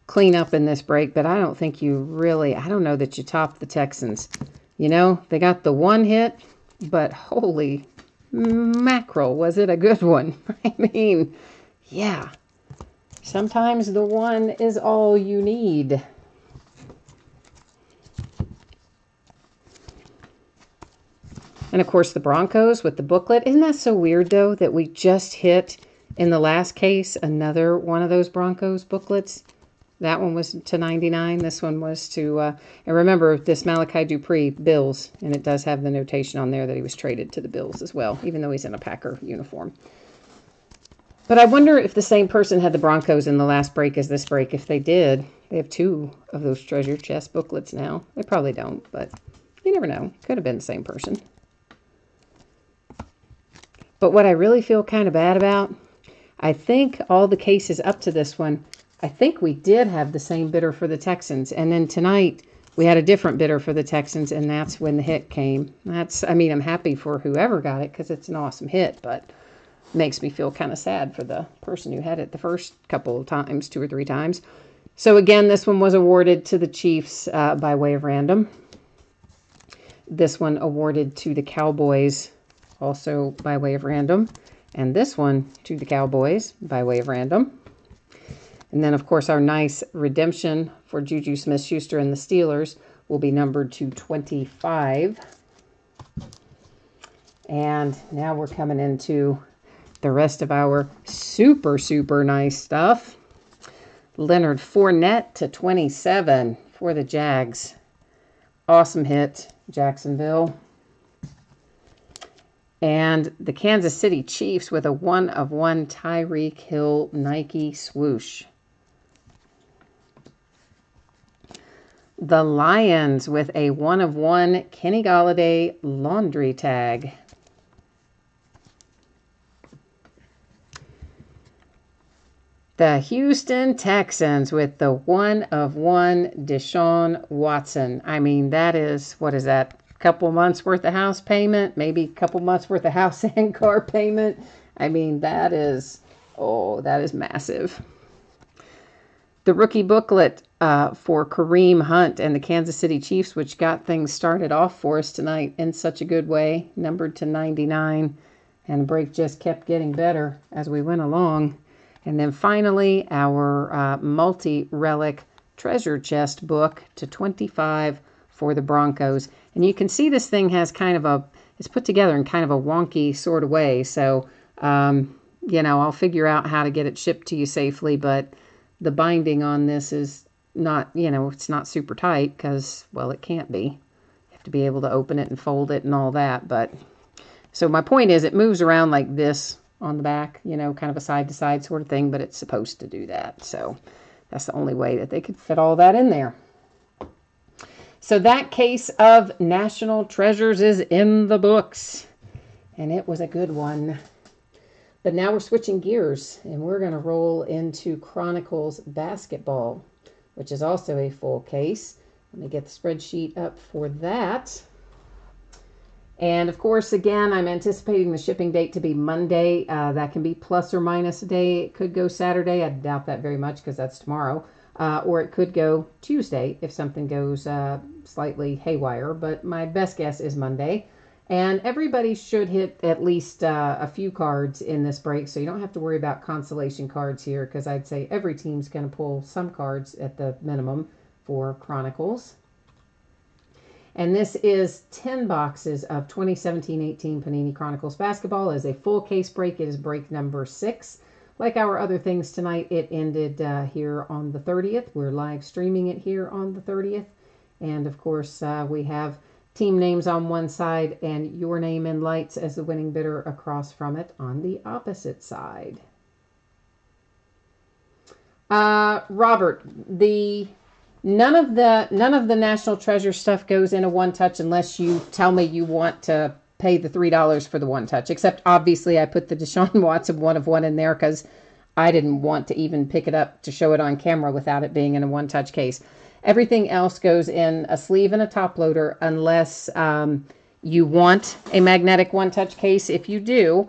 clean up in this break, but I don't think you really, I don't know that you topped the Texans. You know, they got the one hit, but holy mackerel, was it a good one? I mean, yeah, sometimes the one is all you need. And of course the Broncos with the booklet. Isn't that so weird though, that we just hit in the last case another one of those Broncos booklets? That one was to 99. This one was to, and remember, this Malachi Dupree, Bills, and it does have the notation on there that he was traded to the Bills as well, even though he's in a Packer uniform. But I wonder if the same person had the Broncos in the last break as this break. If they did, they have two of those treasure chest booklets now. They probably don't, but you never know. Could have been the same person. But what I really feel kind of bad about, I think all the cases up to this one, I think we did have the same bidder for the Texans. And then tonight, we had a different bidder for the Texans, and that's when the hit came. I mean, I'm happy for whoever got it because it's an awesome hit, but it makes me feel kind of sad for the person who had it the first couple of times, 2 or 3 times. So again, this one was awarded to the Chiefs by way of random. This one awarded to the Cowboys also by way of random. And this one to the Cowboys by way of random. And then, of course, our nice redemption for Juju Smith-Schuster and the Steelers will be numbered to 25. And now we're coming into the rest of our super, super nice stuff. Leonard Fournette to 27 for the Jags. Awesome hit, Jacksonville. And the Kansas City Chiefs with a 1/1 Tyreek Hill Nike swoosh. The Lions with a 1/1 Kenny Golladay laundry tag. The Houston Texans with the 1/1 Deshaun Watson. I mean, that is, what is that? A couple months worth of house payment, maybe a couple months worth of house and car payment. I mean, that is, oh, that is massive. The rookie booklet for Kareem Hunt and the Kansas City Chiefs, which got things started off for us tonight in such a good way, numbered to 99, and the break just kept getting better as we went along. And then finally, our multi-relic treasure chest book to 25 for the Broncos. And you can see this thing has kind of it's put together in kind of a wonky sort of way. So, you know, I'll figure out how to get it shipped to you safely, but the binding on this is not, you know, it's not super tight because, well, it can't be. You have to be able to open it and fold it and all that. But so my point is it moves around like this on the back, you know, kind of a side-to-side sort of thing, but it's supposed to do that. So that's the only way that they could fit all that in there. So that case of National Treasures is in the books, and it was a good one. But now we're switching gears, and we're going to roll into Chronicles basketball, which is also a full case. Let me get the spreadsheet up for that. And of course, again, I'm anticipating the shipping date to be Monday. That can be plus or minus a day. It could go Saturday. I doubt that very much because that's tomorrow. Or it could go Tuesday if something goes slightly haywire. But my best guess is Monday. And everybody should hit at least a few cards in this break, so you don't have to worry about consolation cards here, because I'd say every team's going to pull some cards at the minimum for Chronicles. And this is 10 boxes of 2017-18 Panini Chronicles basketball. As a full case break, it is break number 6. Like our other things tonight, it ended here on the 30th. We're live streaming it here on the 30th. And of course, we have team names on one side and your name in lights as the winning bidder across from it on the opposite side. Robert, none of the National Treasure stuff goes in a one touch unless you tell me you want to pay the $3 for the one touch. Except obviously I put the Deshaun Watson 1 of 1 in there because I didn't want to even pick it up to show it on camera without it being in a one touch case. Everything else goes in a sleeve and a top loader unless you want a magnetic one-touch case. If you do,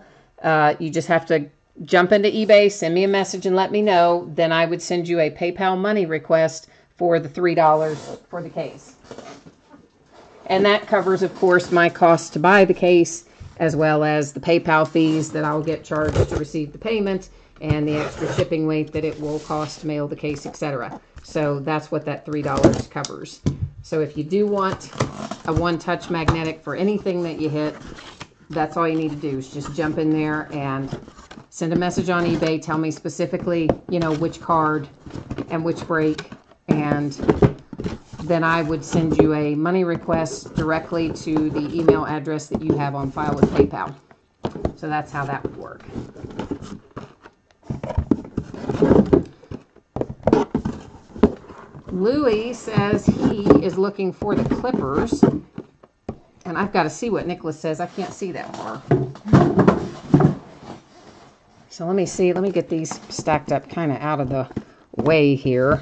you just have to jump into eBay, send me a message and let me know. Then I would send you a PayPal money request for the $3 for the case. And that covers, of course, my cost to buy the case, as well as the PayPal fees that I'll get charged to receive the payment, and the extra shipping weight that it will cost to mail the case, etc. So that's what that $3 covers. So if you do want a one-touch magnetic for anything that you hit, that's all you need to do is just jump in there and send a message on eBay. Tell me specifically, which card and which break, and then I would send you a money request directly to the email address that you have on file with PayPal. So that's how that would work. Louis says he is looking for the Clippers, and I've got to see what Nicholas says. I can't see that far. So let me see. Let me get these stacked up kind of out of the way here.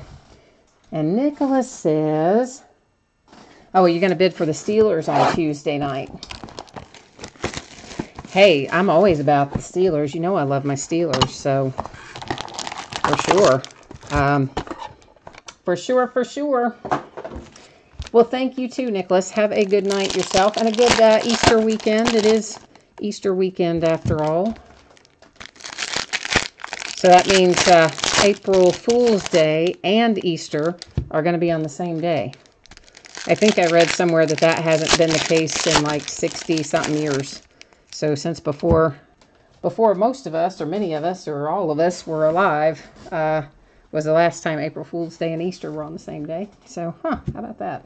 And Nicholas says, oh, you're going to bid for the Steelers on Tuesday night. Hey, I'm always about the Steelers. You know I love my Steelers, so for sure. For sure. Well, thank you too, Nicholas. Have a good night yourself and a good Easter weekend. It is Easter weekend after all. So that means April Fool's Day and Easter are going to be on the same day. I think I read somewhere that hasn't been the case in like 60-something years. So since before most of us, or many of us, or all of us were alive, was the last time April Fool's Day and Easter were on the same day. So, how about that?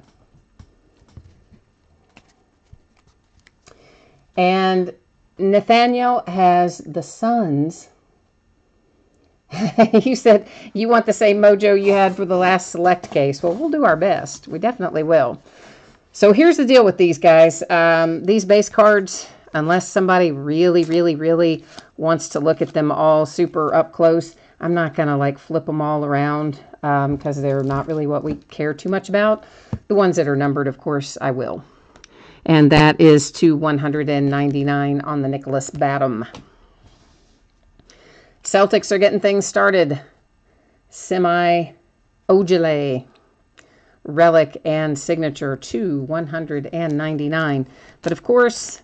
And Nathaniel has the Suns. You said you want the same mojo you had for the last select case. Well, we'll do our best. We definitely will. So here's the deal with these guys. These base cards, unless somebody really, really, really wants to look at them all super up close, I'm not going to like flip them all around because they're not really what we care too much about. The ones that are numbered, of course, I will. And that is to 199 on the Nicholas Batum. Celtics are getting things started. Semi Ojale, Relic, and Signature to 199. But of course,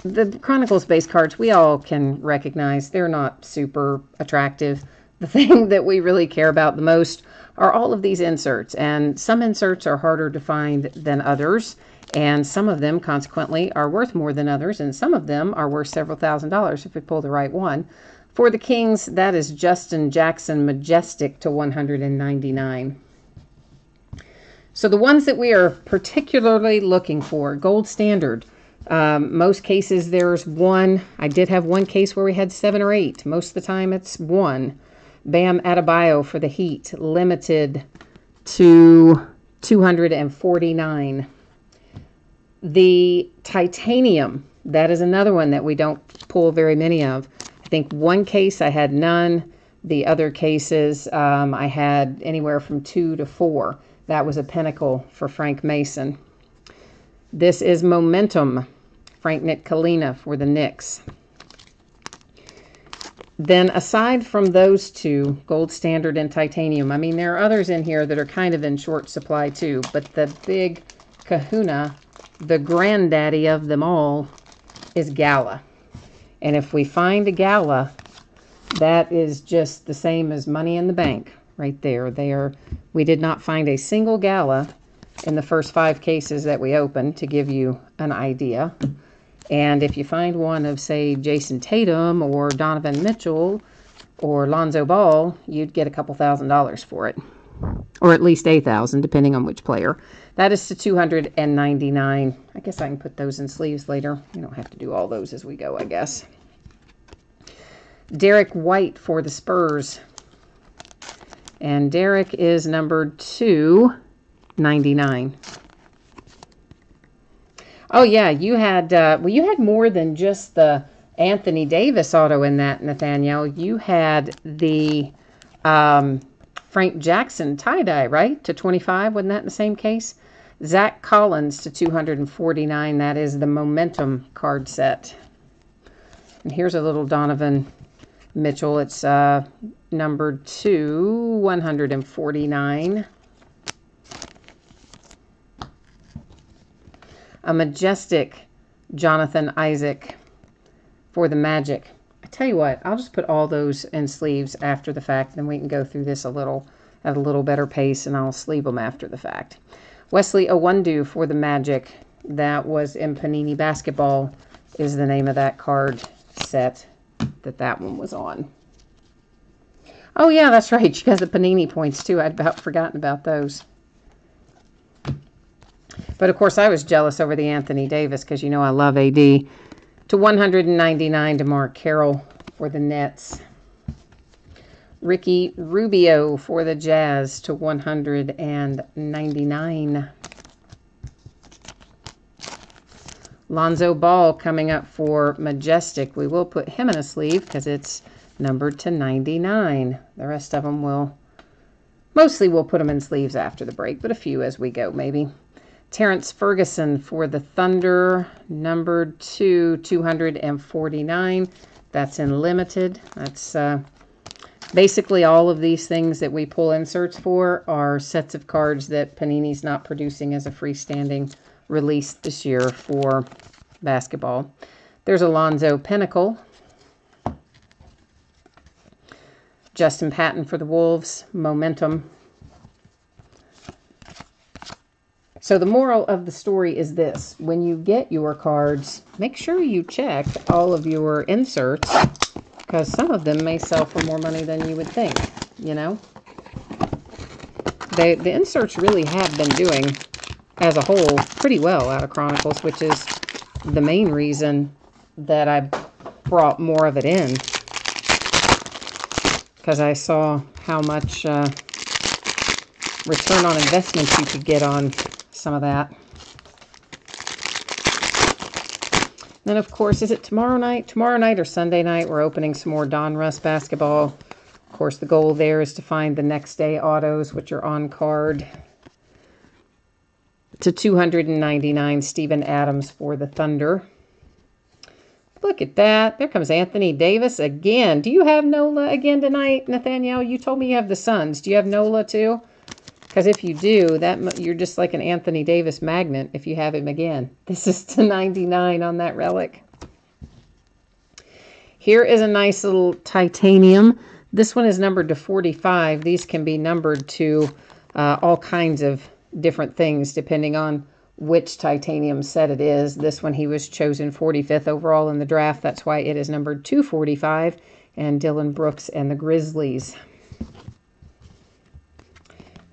the Chronicles base cards, we all can recognize they're not super attractive. The thing that we really care about the most are all of these inserts. And some inserts are harder to find than others. And some of them, consequently, are worth more than others. And some of them are worth several $1,000s if we pull the right one. For the Kings, that is Justin Jackson Majestic to 199. So the ones that we are particularly looking for, Gold Standard. Most cases there's one. I did have one case where we had 7 or 8. Most of the time it's 1. Bam Adebayo for the Heat, limited to 249. The Titanium, that is another one that we don't pull very many of. I think one case I had none. The other cases I had anywhere from 2 to 4. That was a Pinnacle for Frank Mason. This is Momentum, Frank Nicolina for the Knicks. Then aside from those two, Gold Standard and Titanium, I mean, there are others in here that are kind of in short supply too, but the big kahuna the granddaddy of them all is Gala. And if we find a Gala, that is just the same as money in the bank right there. We did not find a single Gala in the first 5 cases that we opened, to give you an idea. And if you find one of, say, Jason Tatum or Donovan Mitchell or Lonzo Ball, you'd get a couple $1,000s for it. Or at least $8,000, depending on which player. That is to $299. I guess I can put those in sleeves later. We don't have to do all those as we go, I guess. Derek White for the Spurs. And Derek is numbered 299. Oh yeah, you had you had more than just the Anthony Davis auto in that, Nathaniel. You had the Frank Jackson tie-dye, right? To 25, wasn't that in the same case? Zach Collins to 249. That is the Momentum card set. And here's a little Donovan Mitchell. It's numbered to 149. A Majestic Jonathan Isaac for the Magic. I tell you what, I'll just put all those in sleeves after the fact, then we can go through this at a little better pace, and I'll sleeve them after the fact. Wesley Iwundu for the Magic. That was in Panini Basketball, is the name of that card set that one was on. Oh yeah, that's right. You got the Panini points too. I'd about forgotten about those. But of course, I was jealous over the Anthony Davis because you know I love AD. To 199 to Mark Carroll for the Nets. Ricky Rubio for the Jazz to 199. Lonzo Ball coming up for Majestic. We will put him in a sleeve because it's numbered to 99. The rest of them mostly we'll put them in sleeves after the break, but a few as we go maybe. Terrence Ferguson for the Thunder, numbered to 249. That's in limited. That's basically all of these things that we pull inserts for are sets of cards that Panini's not producing as a freestanding release this year for basketball. There's Alonzo Pinnacle. Justin Patton for the Wolves, Momentum. So the moral of the story is this. When you get your cards, make sure you check all of your inserts, because some of them may sell for more money than you would think, you know. The inserts really have been doing, as a whole, pretty well out of Chronicles, which is the main reason that I brought more of it in, because I saw how much return on investment you could get on some of that. Then, of course, is it tomorrow night? Tomorrow night or Sunday night, we're opening some more Donruss basketball. Of course, the goal there is to find the next day autos, which are on card. To 299, Steven Adams for the Thunder. Look at that. There comes Anthony Davis again. Do you have Nola again tonight, Nathaniel? You told me you have the Suns. Do you have Nola too? Because if you do, you're just like an Anthony Davis magnet if you have him again. This is to 99 on that relic. Here is a nice little titanium. This one is numbered to 45. These can be numbered to all kinds of different things depending on which titanium set it is. This one, he was chosen 45th overall in the draft. That's why it is numbered 245. And Dylan Brooks and the Grizzlies.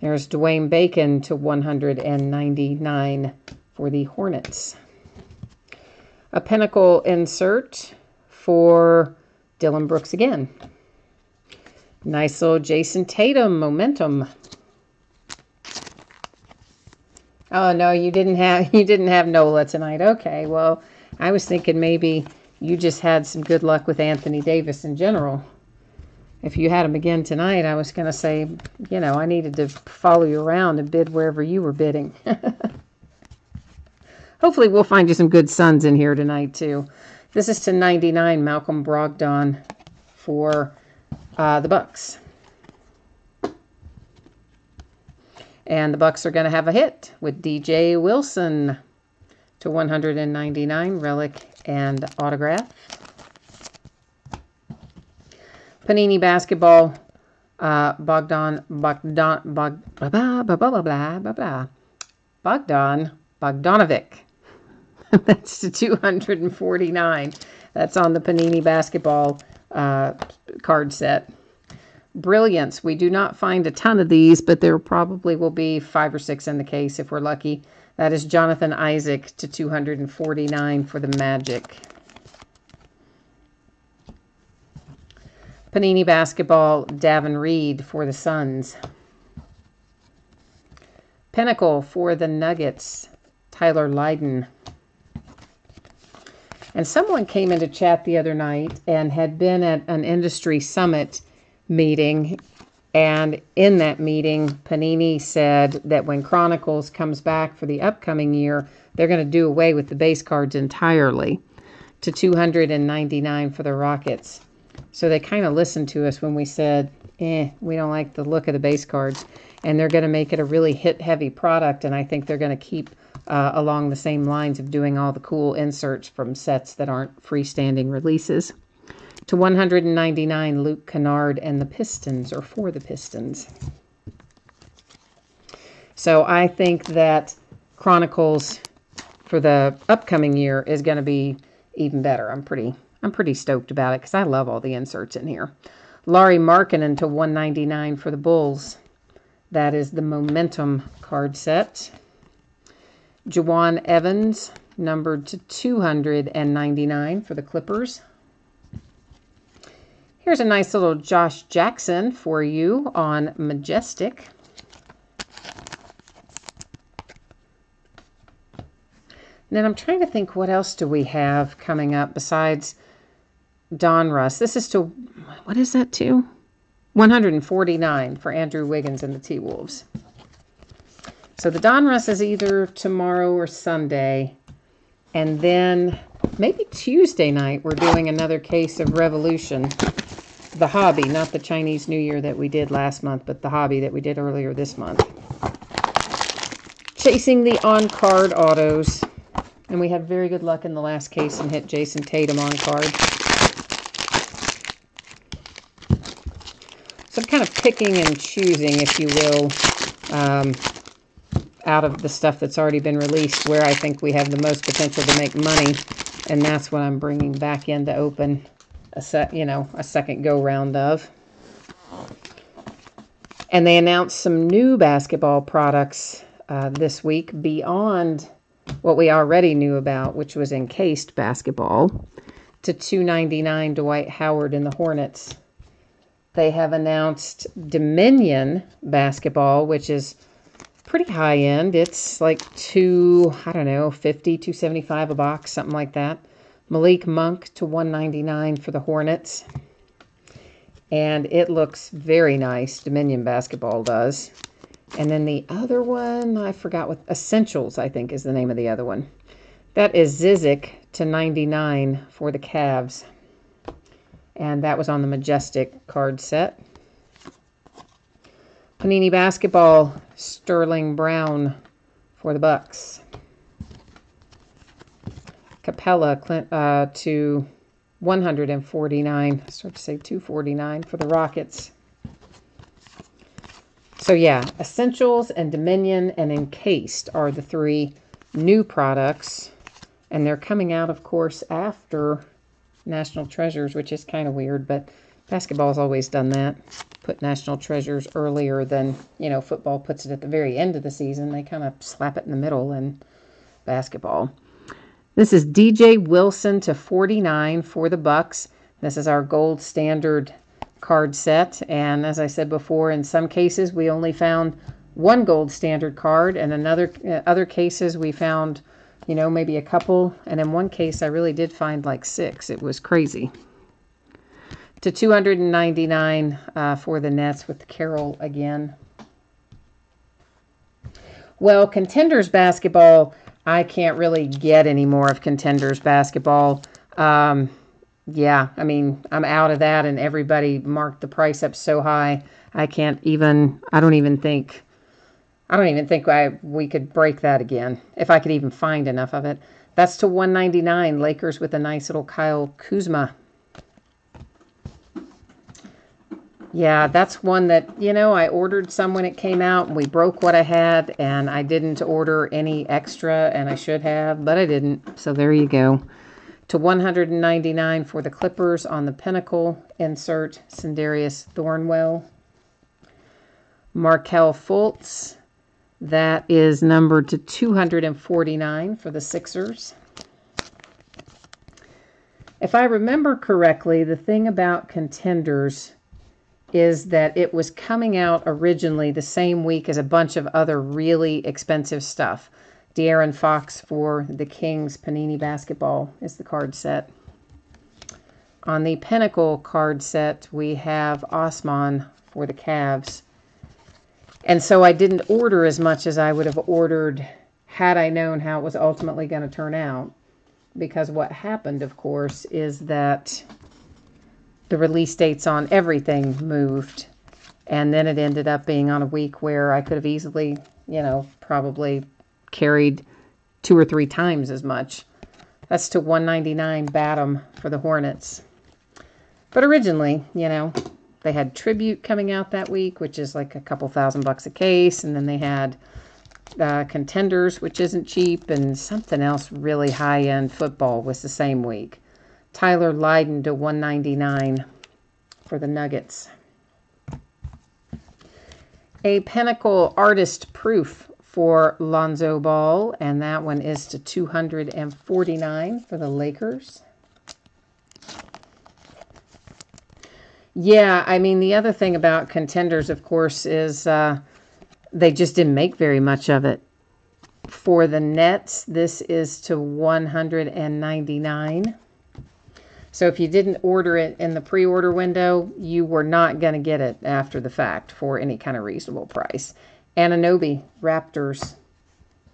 There's Dwayne Bacon to 199 for the Hornets. A Pinnacle insert for Dylan Brooks again. Nice little Jason Tatum Momentum. Oh no, you didn't have Nola tonight. Okay, well, I was thinking maybe you just had some good luck with Anthony Davis in general. If you had him again tonight, I was going to say, you know, I needed to follow you around and bid wherever you were bidding. Hopefully we'll find you some good Suns in here tonight, too. This is to 99, Malcolm Brogdon for the Bucks. And the Bucks are going to have a hit with DJ Wilson. to 199, relic and autograph. Panini Basketball, Bogdanovic. That's to 249. That's on the Panini Basketball card set. Brilliance. We do not find a ton of these, but there probably will be 5 or 6 in the case if we're lucky. That is Jonathan Isaac to 249 for the Magic. Panini Basketball, Davin Reed for the Suns. Pinnacle for the Nuggets, Tyler Lydon. And someone came into chat the other night and had been at an industry summit meeting. And in that meeting, Panini said that when Chronicles comes back for the upcoming year, they're going to do away with the base cards entirely to 299 for the Rockets. So they kind of listened to us when we said, we don't like the look of the base cards. And they're going to make it a really hit-heavy product. And I think they're going to keep along the same lines of doing all the cool inserts from sets that aren't freestanding releases. To 199, Luke Kennard and the Pistons, or for the Pistons. So I think that Chronicles for the upcoming year is going to be even better. I'm pretty stoked about it because I love all the inserts in here. Lauri Markkanen to 199 for the Bulls. That is the Momentum card set. Juwan Evans, numbered to 299 for the Clippers. Here's a nice little Josh Jackson for you on Majestic. And then I'm trying to think, what else do we have coming up besides Donruss? This is to, what is that to? 149 for Andrew Wiggins and the T-Wolves. So the Donruss is either tomorrow or Sunday. And then maybe Tuesday night we're doing another case of Revolution. The hobby, not the Chinese New Year that we did last month, but the hobby that we did earlier this month. Chasing the on-card autos. And we had very good luck in the last case and hit Jason Tatum on card. So I'm kind of picking and choosing, if you will, out of the stuff that's already been released where I think we have the most potential to make money. And that's what I'm bringing back in to open a second go-round of. And they announced some new basketball products this week beyond what we already knew about, which was encased basketball, to $299 Dwight Howard and the Hornets. They have announced Dominion basketball, which is pretty high end. It's like $250, $275 a box, something like that. Malik Monk to $199 for the Hornets. And it looks very nice. Dominion basketball does. And then the other one, I forgot what, Essentials, I think, is the name of the other one. That is Zizic to $99 for the Cavs. And that was on the Majestic card set. Panini Basketball, Sterling Brown for the Bucks. Capella to 149. I start to say 249 for the Rockets. So yeah, Essentials and Dominion and Encased are the 3 new products. And they're coming out, of course, after National Treasures, which is kind of weird, but basketball's always done that. Put National Treasures earlier than, football puts it at the very end of the season. They kind of slap it in the middle in basketball. This is DJ Wilson to 49 for the Bucks. This is our gold standard card set. And as I said before, in some cases we only found 1 gold standard card, and in other cases we found, maybe a couple. And in one case I really did find like 6. It was crazy. To 299 for the Nets with Carroll again. Well, Contenders basketball, I can't really get any more of Contenders basketball. Yeah, I mean, I'm out of that, and everybody marked the price up so high, I don't even think I don't even think we could break that again, if I could even find enough of it. That's to 199. Lakers with a nice little Kyle Kuzma. Yeah, that's one that, I ordered some when it came out, and we broke what I had, and I didn't order any extra, and I should have, but I didn't. So there you go. To 199 for the Clippers on the Pinnacle insert, Sindarius Thornwell. Markelle Fultz, that is numbered to 249 for the Sixers. If I remember correctly, the thing about Contenders is that it was coming out originally the same week as a bunch of other really expensive stuff. De'Aaron Fox for the Kings Panini Basketball is the card set. On the Pinnacle card set, we have Osman for the Cavs. And so I didn't order as much as I would have ordered had I known how it was ultimately going to turn out. Because what happened, of course, is that the release dates on everything moved. And then it ended up being on a week where I could have easily, probably carried 2 or 3 times as much. That's to 199 Batum for the Hornets. But originally, they had Tribute coming out that week, which is like a couple $1,000 a case. And then they had Contenders, which isn't cheap, and something else really high-end football was the same week. Tyler Lydon to 199 for the Nuggets. A Pinnacle Artist Proof for Lonzo Ball, and that one is to 249 for the Lakers. Yeah, I mean, the other thing about Contenders, of course, is they just didn't make very much of it. For the Nets, this is to 199. So if you didn't order it in the pre-order window, you were not going to get it after the fact for any kind of reasonable price. Anunoby Raptors,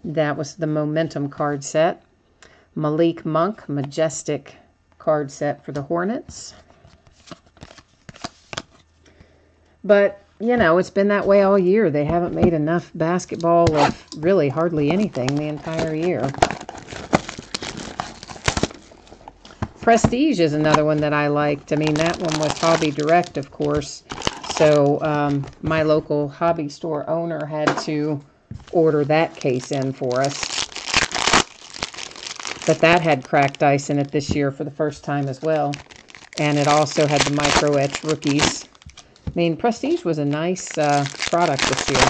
that was the Momentum card set. Malik Monk Majestic card set for the Hornets. But, it's been that way all year. They haven't made enough basketball of really hardly anything the entire year. Prestige is another one that I liked. I mean, that one was Hobby Direct, of course. So my local hobby store owner had to order that case in for us. But that had cracked ice in it this year for the first time as well. And it also had the micro etch rookies. I mean, Prestige was a nice product this year.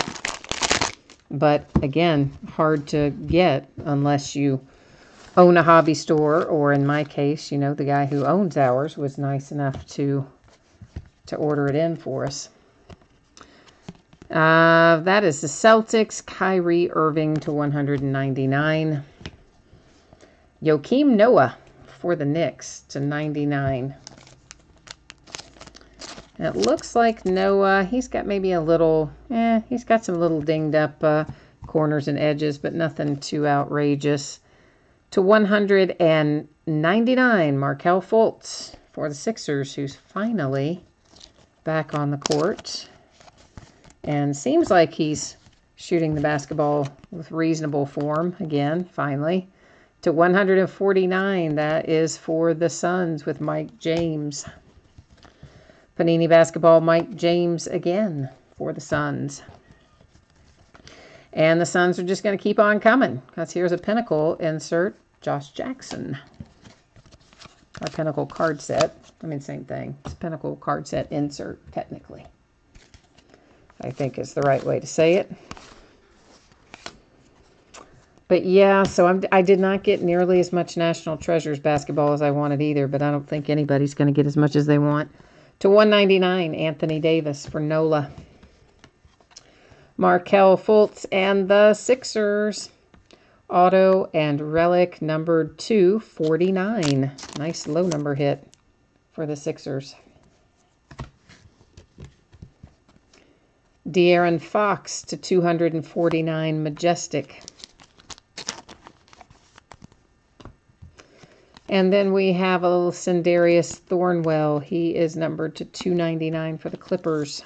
But again, hard to get unless you own a hobby store, or in my case, the guy who owns ours was nice enough to order it in for us. That is the Celtics, Kyrie Irving to 199. Joakim Noah for the Knicks to 99. It looks like Noah, he's got maybe a little, he's got some little dinged up corners and edges, but nothing too outrageous. To 199, Markelle Fultz for the Sixers, who's finally back on the court. And seems like he's shooting the basketball with reasonable form again, finally. To 149, that is for the Suns with Mike James. Panini Basketball, Mike James again for the Suns. And the Suns are just going to keep on coming, because here's a Pinnacle insert, Josh Jackson. Our Pinnacle card set. I mean, same thing. It's Pinnacle card set insert, technically. I think is the right way to say it. But yeah, so I did not get nearly as much National Treasures basketball as I wanted either, but I don't think anybody's going to get as much as they want. To 199, Anthony Davis for NOLA. Markelle Fultz and the Sixers. Auto and Relic numbered 249. Nice low number hit for the Sixers. De'Aaron Fox to 249, Majestic. And then we have a little Sindarius Thornwell. He is numbered to 299 for the Clippers.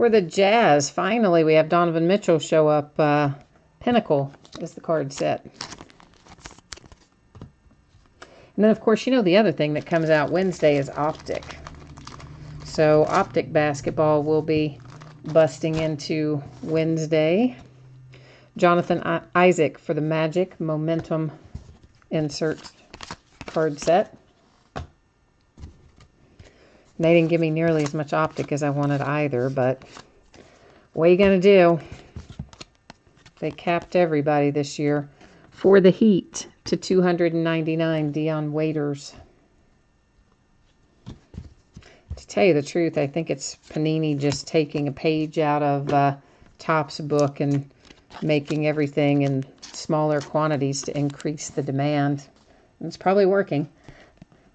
For the Jazz, finally we have Donovan Mitchell show up. Pinnacle is the card set. And then, of course, you know the other thing that comes out Wednesday is Optic. So Optic basketball will be busting into Wednesday. Jonathan Isaac for the Magic Momentum insert card set. They didn't give me nearly as much Optic as I wanted either, but what are you going to do? They capped everybody this year. For the Heat to 299, Dion Waiters. To tell you the truth, I think it's Panini just taking a page out of Topps book and making everything in smaller quantities to increase the demand. And it's probably working.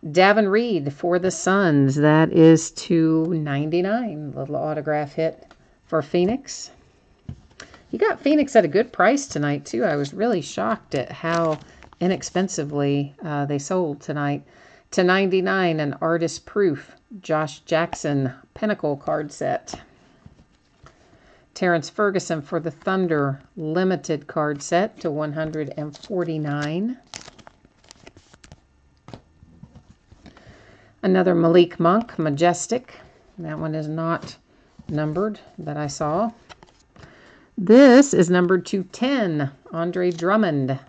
Davin Reed for the Suns. That is $2.99. Little autograph hit for Phoenix. You got Phoenix at a good price tonight, too. I was really shocked at how inexpensively they sold tonight. To 99, an artist proof. Josh Jackson Pinnacle card set. Terrence Ferguson for the Thunder limited card set to 149. Another Malik Monk, Majestic. That one is not numbered that I saw. This is numbered to 10, Andre Drummond.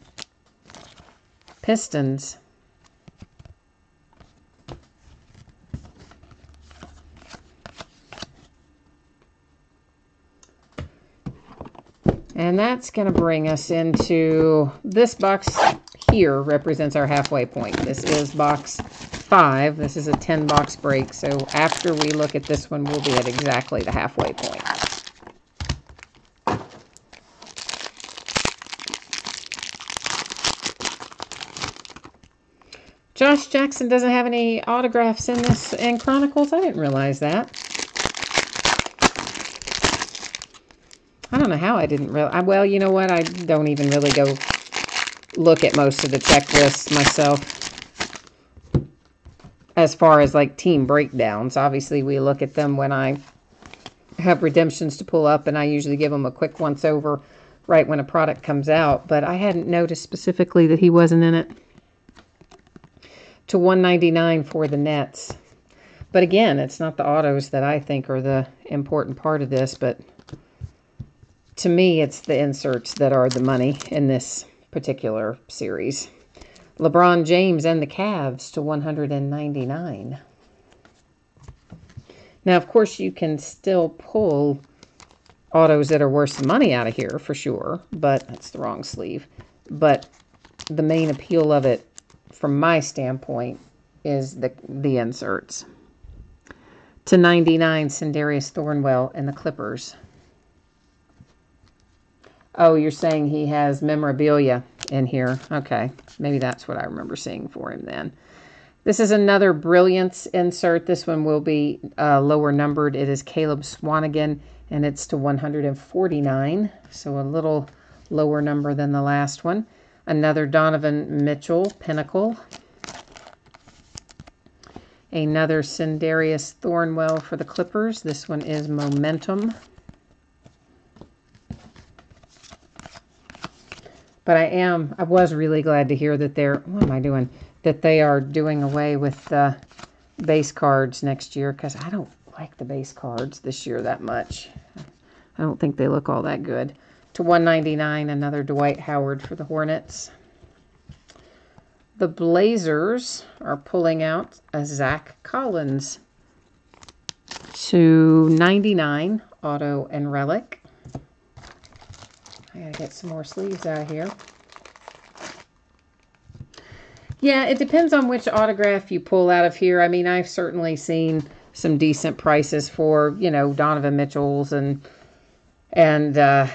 Pistons. And that's going to bring us into this box here represents our halfway point. This is box 5. This is a 10-box break. So after we look at this one, we'll be at exactly the halfway point. Josh Jackson doesn't have any autographs in this in Chronicles. I didn't realize that. I don't know how I didn't realize. Well, you know what? I don't even really go look at most of the checklists myself. As far as like team breakdowns, obviously we look at them when I have redemptions to pull up, and I usually give them a quick once over right when a product comes out. But I hadn't noticed specifically that he wasn't in it. To 199 for the Nets. But again, it's not the autos that I think are the important part of this, but to me, it's the inserts that are the money in this particular series. LeBron James and the Cavs to 199. Now, of course, you can still pull autos that are worth some money out of here for sure, but that's the wrong sleeve. But the main appeal of it, from my standpoint, is the inserts. To 99, Sindarius Thornwell and the Clippers. Oh, you're saying he has memorabilia in here. Okay, maybe that's what I remember seeing for him then. This is another Brilliance insert. This one will be lower numbered. It is Caleb Swanigan, and it's to 149, so a little lower number than the last one. Another Donovan Mitchell, Pinnacle. Another Sindarius Thornwell for the Clippers. This one is Momentum. But I was really glad to hear that that they are doing away with the base cards next year, because I don't like the base cards this year that much. I don't think they look all that good. To 199, another Dwight Howard for the Hornets. The Blazers are pulling out a Zach Collins to 99, auto and relic. I gotta get some more sleeves out here. Yeah, it depends on which autograph you pull out of here. I mean, I've certainly seen some decent prices for, you know, Donovan Mitchell's and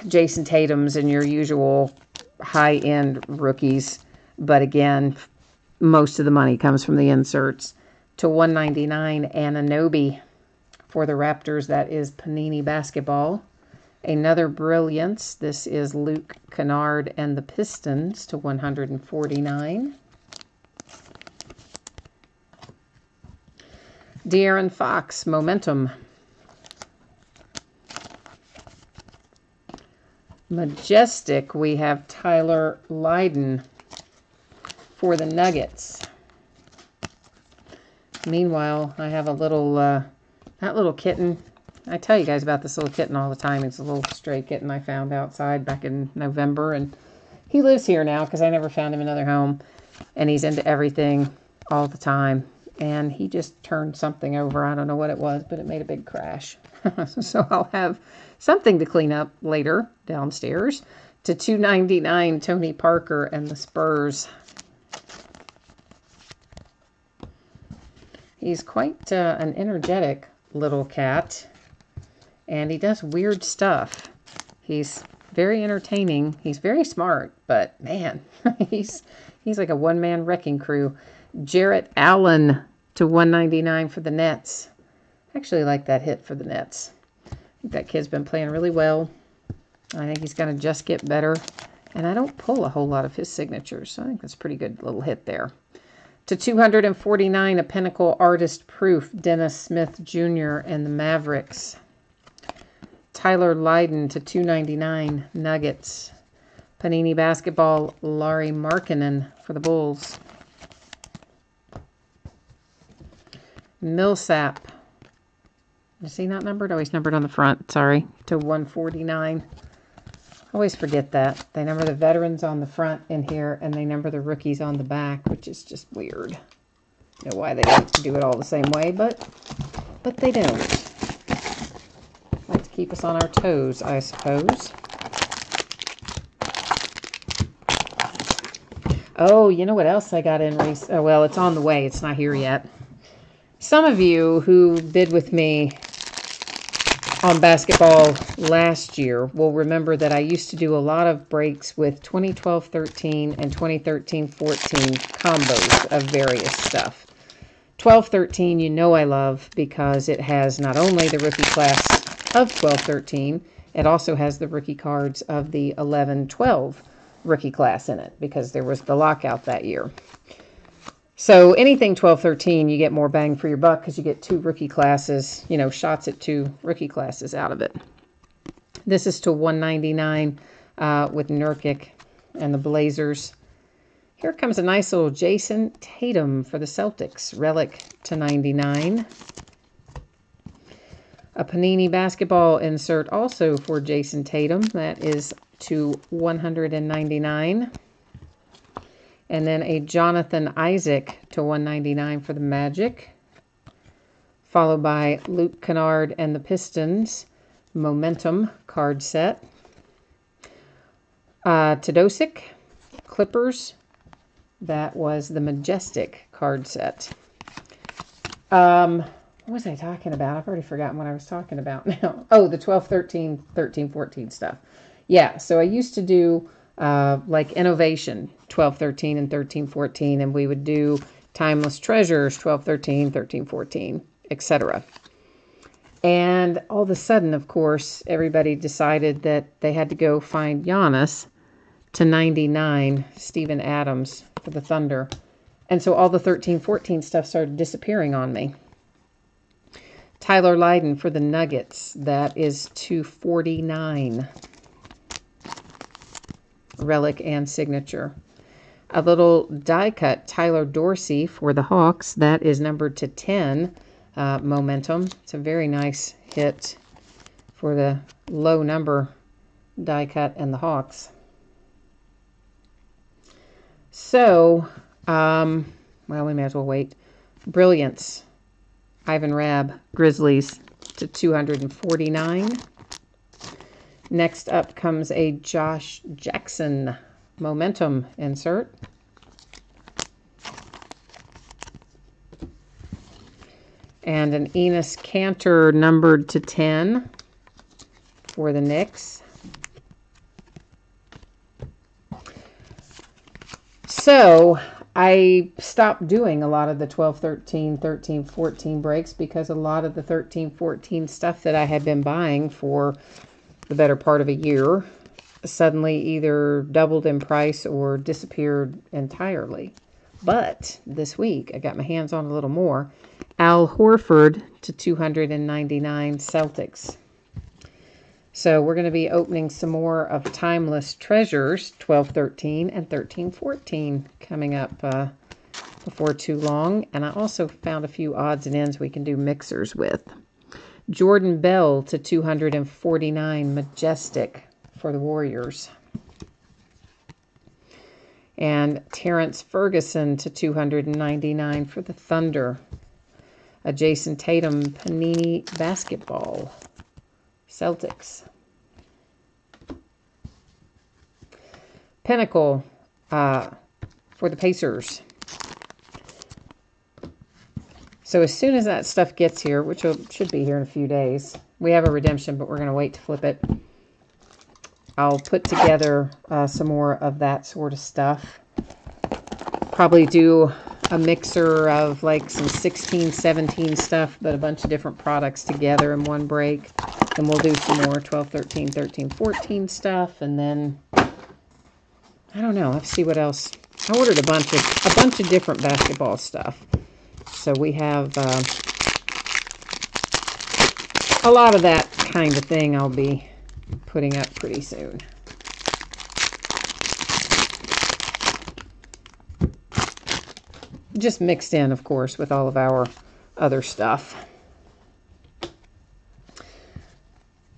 Jason Tatum's and your usual high-end rookies. But again, most of the money comes from the inserts. To 199, Anunoby for the Raptors. That is Panini Basketball. Another Brilliance. This is Luke Kennard and the Pistons to 149. De'Aaron Fox, Momentum. Majestic, we have Tyler Lydon for the Nuggets. Meanwhile, I have a little, that little kitten. I tell you guys about this little kitten all the time. It's a little stray kitten I found outside back in November. And he lives here now because I never found him another home. And he's into everything all the time. And he just turned something over. I don't know what it was, but it made a big crash. So I'll have something to clean up later downstairs. To $2.99, Tony Parker and the Spurs. He's quite an energetic little cat. And he does weird stuff. He's very entertaining. He's very smart, but man, he's like a one-man wrecking crew. Jarrett Allen to $1.99 for the Nets. I actually like that hit for the Nets. I think that kid's been playing really well. I think he's going to just get better. And I don't pull a whole lot of his signatures, so I think that's a pretty good little hit there. To $249, a Pinnacle Artist Proof, Dennis Smith Jr. and the Mavericks. Tyler Lydon to $2.99, Nuggets. Panini Basketball, Lauri Markkanen for the Bulls. Millsap. Is he not numbered? Oh, he's numbered on the front. Sorry. To $149. Always forget that. They number the veterans on the front in here, and they number the rookies on the back, which is just weird. I don't know why they don't do it all the same way, but they don't. Like to keep us on our toes, I suppose. Oh, you know what else I got in recently? Oh, well, it's on the way. It's not here yet. Some of you who bid with me on basketball last year will remember that I used to do a lot of breaks with 2012-13 and 2013-14 combos of various stuff. 12-13, you know I love because it has not only the rookie class of 12-13, it also has the rookie cards of the 11-12 rookie class in it because there was the lockout that year. So anything 12-13, you get more bang for your buck because you get two rookie classes, you know, shots at two rookie classes out of it. This is to $199 with Nurkic and the Blazers. Here comes a nice little Jason Tatum for the Celtics. Relic to $99. A Panini Basketball insert also for Jason Tatum. That is to $199. And then a Jonathan Isaac to $199 for the Magic. Followed by Luke Kennard and the Pistons. Momentum card set. Tadosic, Clippers. That was the Majestic card set. What was I talking about? I've already forgotten what I was talking about now. Oh, the 12-13, 13-14 stuff. Yeah, so I used to do like Innovation, 12-13 and 13-14, and we would do Timeless Treasures, 12-13, 13-14, etc. And all of a sudden, of course, everybody decided that they had to go find Giannis to $99, Steven Adams for the Thunder. And so all the 13-14 stuff started disappearing on me. Tyler Lydon for the Nuggets. That is $249. Relic and signature. A little die cut Tyler Dorsey for the Hawks. That is numbered to 10. Momentum. It's a very nice hit for the low number die cut and the Hawks. So, well, we may as well wait. Brilliance. Ivan Rabb, Grizzlies to $249. Next up comes a Josh Jackson Momentum insert. And an Enes Kanter numbered to 10 for the Knicks. So I stopped doing a lot of the 12-13, 13-14 breaks because a lot of the 13-14 stuff that I had been buying for the better part of a year suddenly either doubled in price or disappeared entirely. But this week I got my hands on a little more. Al Horford to $299 Celtics. So we're going to be opening some more of Timeless Treasures, 1213 and 1314, coming up before too long. And I also found a few odds and ends we can do mixers with. Jordan Bell to 249, Majestic for the Warriors. And Terrence Ferguson to 299 for the Thunder. A Jason Tatum Panini Basketball, Celtics. Pinnacle for the Pacers. So as soon as that stuff gets here, which should be here in a few days, we have a redemption, but we're going to wait to flip it. I'll put together some more of that sort of stuff. Probably do a mixer of like some 16, 17 stuff, but a bunch of different products together in one break. Then we'll do some more 12, 13, 13, 14 stuff, and then I don't know. Let's see what else. I ordered a bunch of different basketball stuff. So we have a lot of that kind of thing I'll be putting up pretty soon. Just mixed in, of course, with all of our other stuff.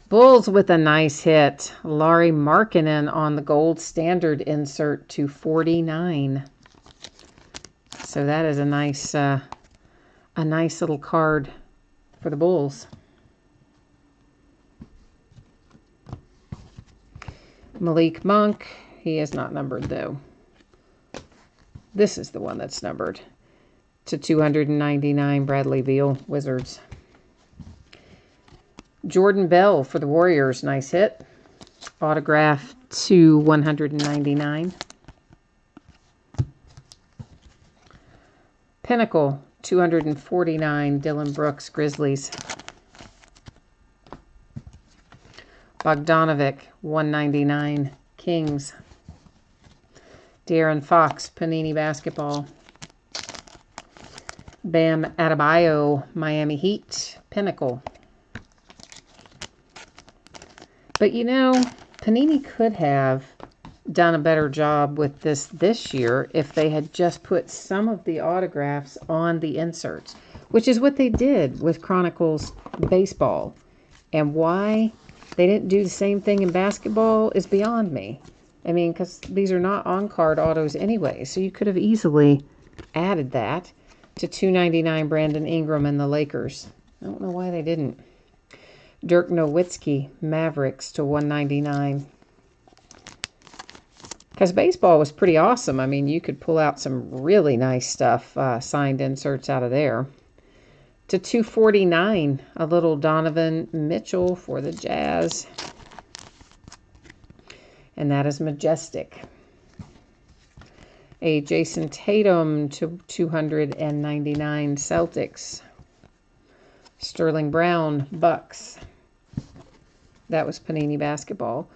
Bulls with a nice hit. Lauri Markkanen on the gold standard insert to 49. So that is a nice little card for the Bulls. Malik Monk, he is not numbered though. This is the one that's numbered to 299, Bradley Beal, Wizards. Jordan Bell for the Warriors, nice hit. Autograph to 199. Pinnacle, 249, Dylan Brooks, Grizzlies. Bogdanovic, 199, Kings. De'Aaron Fox, Panini Basketball. Bam Adebayo, Miami Heat, Pinnacle. But you know, Panini could have done a better job with this year if they had just put some of the autographs on the inserts, which is what they did with Chronicles baseball. And why they didn't do the same thing in basketball is beyond me. I mean, because these are not on-card autos anyway, so you could have easily added that to 299, Brandon Ingram and the Lakers. I don't know why they didn't. Dirk Nowitzki, Mavericks to 199. Because baseball was pretty awesome. I mean, you could pull out some really nice stuff, signed inserts out of there. To 249, a little Donovan Mitchell for the Jazz. And that is Majestic. A Jason Tatum to 299, Celtics. Sterling Brown, Bucks. That was Panini Basketball.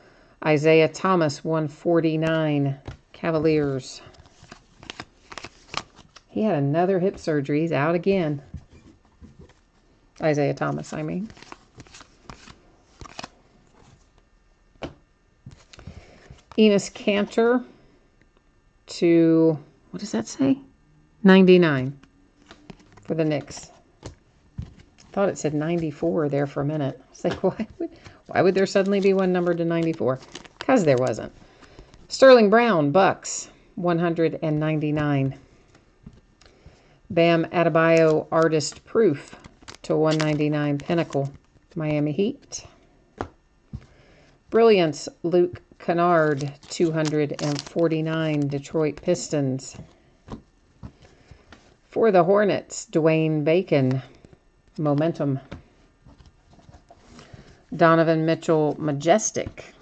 Isaiah Thomas, 149, Cavaliers. He had another hip surgery. He's out again. Isaiah Thomas, I mean. Enes Kanter to, what does that say? 99 for the Knicks. Thought it said 94 there for a minute. I was like, why would there suddenly be one numbered to 94? Because there wasn't. Sterling Brown, Bucks, 199. Bam Adebayo, Artist Proof to 199, Pinnacle, Miami Heat. Brilliance, Luke Kennard, 249, Detroit Pistons. For the Hornets, Dwayne Bacon, Momentum. Donovan Mitchell, Majestic.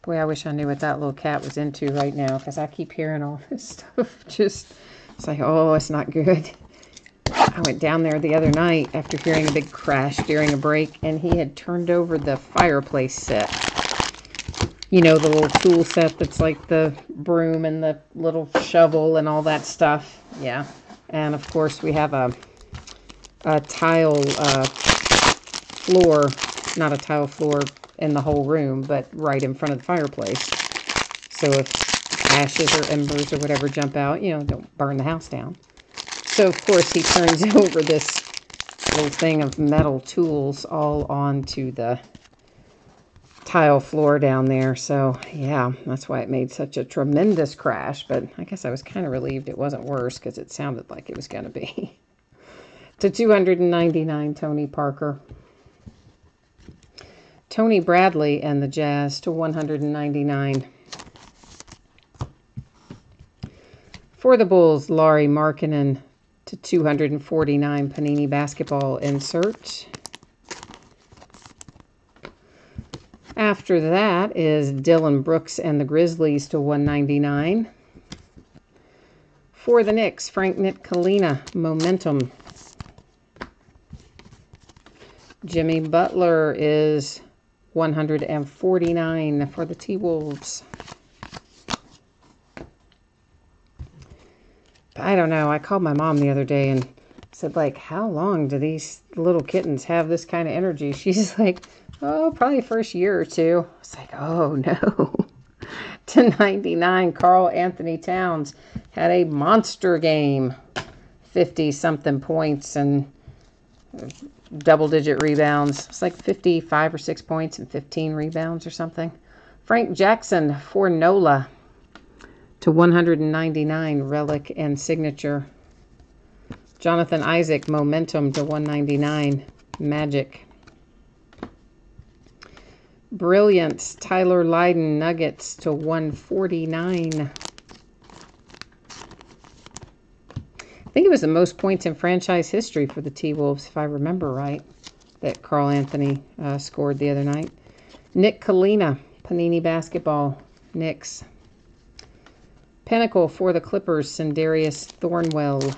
Boy, I wish I knew what that little cat was into right now, because I keep hearing all this stuff. Just, it's like, oh, it's not good. I went down there the other night after hearing a big crash during a break, and he had turned over the fireplace set. You know, the little tool set that's like the broom and the little shovel and all that stuff. Yeah. And, of course, we have a a tile floor, not a tile floor in the whole room, but right in front of the fireplace. So if ashes or embers or whatever jump out, you know, don't burn the house down. So, of course, he turns over this little thing of metal tools all onto the tile floor down there. So, yeah, that's why it made such a tremendous crash. But I guess I was kind of relieved it wasn't worse because it sounded like it was going to be. To $299, Tony Parker. Tony Bradley and the Jazz to $199. For the Bulls, Lauri Markkanen to $249. Panini Basketball insert. After that is Dylan Brooks and the Grizzlies to $199. For the Knicks, Frank Ntilikina, Momentum. Jimmy Butler is $149 for the T-Wolves. I don't know. I called my mom the other day and said, like, how long do these little kittens have this kind of energy? She's like, oh, probably first year or two. I was like, oh, no. To 99, Karl Anthony Towns had a monster game. 50-something points and double-digit rebounds. It's like 55 or 6 points and 15 rebounds or something. Frank Jackson for NOLA to $199, Relic and Signature. Jonathan Isaac, Momentum to $199, Magic. Brilliance, Tyler Lydon, Nuggets to $149. I think it was the most points in franchise history for the T-Wolves, if I remember right, that Karl Anthony scored the other night. Nick Kalina, Panini Basketball, Knicks. Pinnacle for the Clippers, Sindarius Thornwell.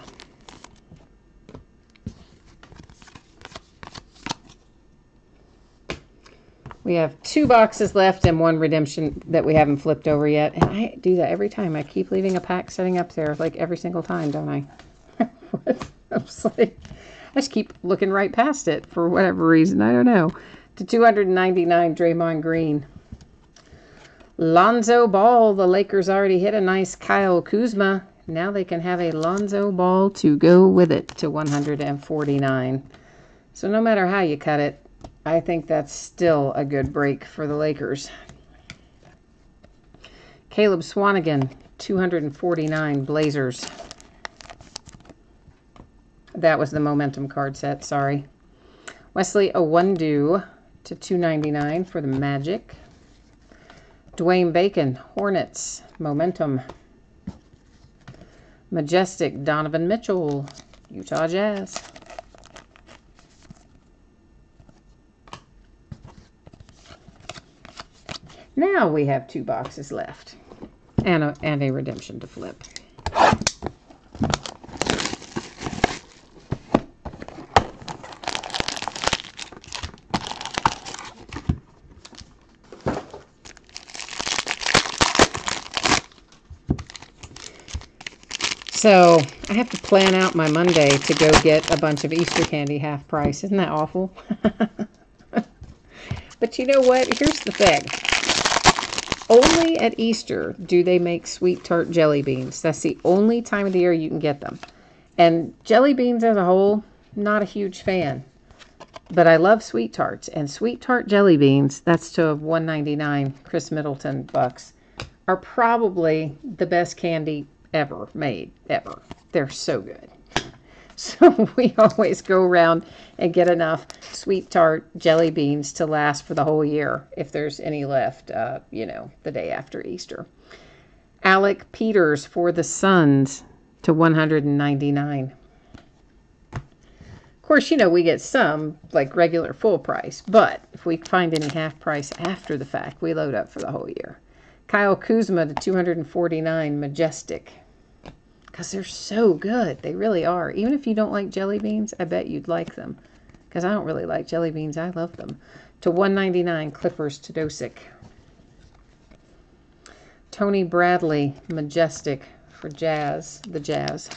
We have 2 boxes left and 1 redemption that we haven't flipped over yet. And I do that every time. I keep leaving a pack sitting up there, like every single time, don't I? I just keep looking right past it for whatever reason. I don't know. To $299, Draymond Green. Lonzo Ball. The Lakers already hit a nice Kyle Kuzma. Now they can have a Lonzo Ball to go with it to $149. So no matter how you cut it, I think that's still a good break for the Lakers. Caleb Swanigan, $249, Blazers. That was the Momentum card set, sorry. Wesley Iwundu to $299 for the Magic. Dwayne Bacon, Hornets, Momentum. Majestic, Donovan Mitchell, Utah Jazz. Now we have 2 boxes left and a redemption to flip. So I have to plan out my Monday to go get a bunch of Easter candy half price. Isn't that awful? But you know what? Here's the thing. Only at Easter do they make sweet tart jelly beans. That's the only time of the year you can get them. And jelly beans as a whole, not a huge fan. But I love sweet tarts. And sweet tart jelly beans, that's to $199, Chris Middleton bucks, are probably the best candy ever made, ever. They're so good. So we always go around and get enough sweet tart jelly beans to last for the whole year, if there's any left, you know, the day after Easter. Alec Peters for the Suns to $199. Of course, you know, we get some like regular full price, but if we find any half price after the fact, we load up for the whole year. Kyle Kuzma to $249, Majestic. Because they're so good. They really are. Even if you don't like jelly beans, I bet you'd like them. Because I don't really like jelly beans. I love them. To $199, Clippers to Dosick. Tony Bradley, Majestic for Jazz, the Jazz.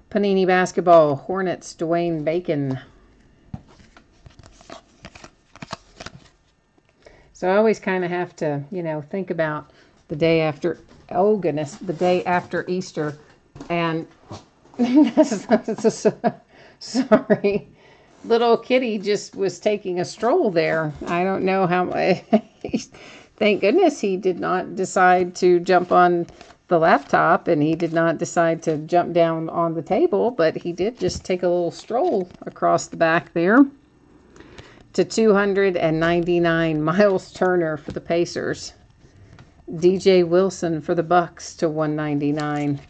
Panini Basketball, Hornets, Dwayne Bacon. So I always kind of have to, think about the day after, oh goodness, the day after Easter. And sorry, little kitty just was taking a stroll there. I don't know how, thank goodness he did not decide to jump on the laptop, and he did not decide to jump down on the table, but he did just take a little stroll across the back there. To 299, Miles Turner for the Pacers. DJ Wilson for the Bucks to 199.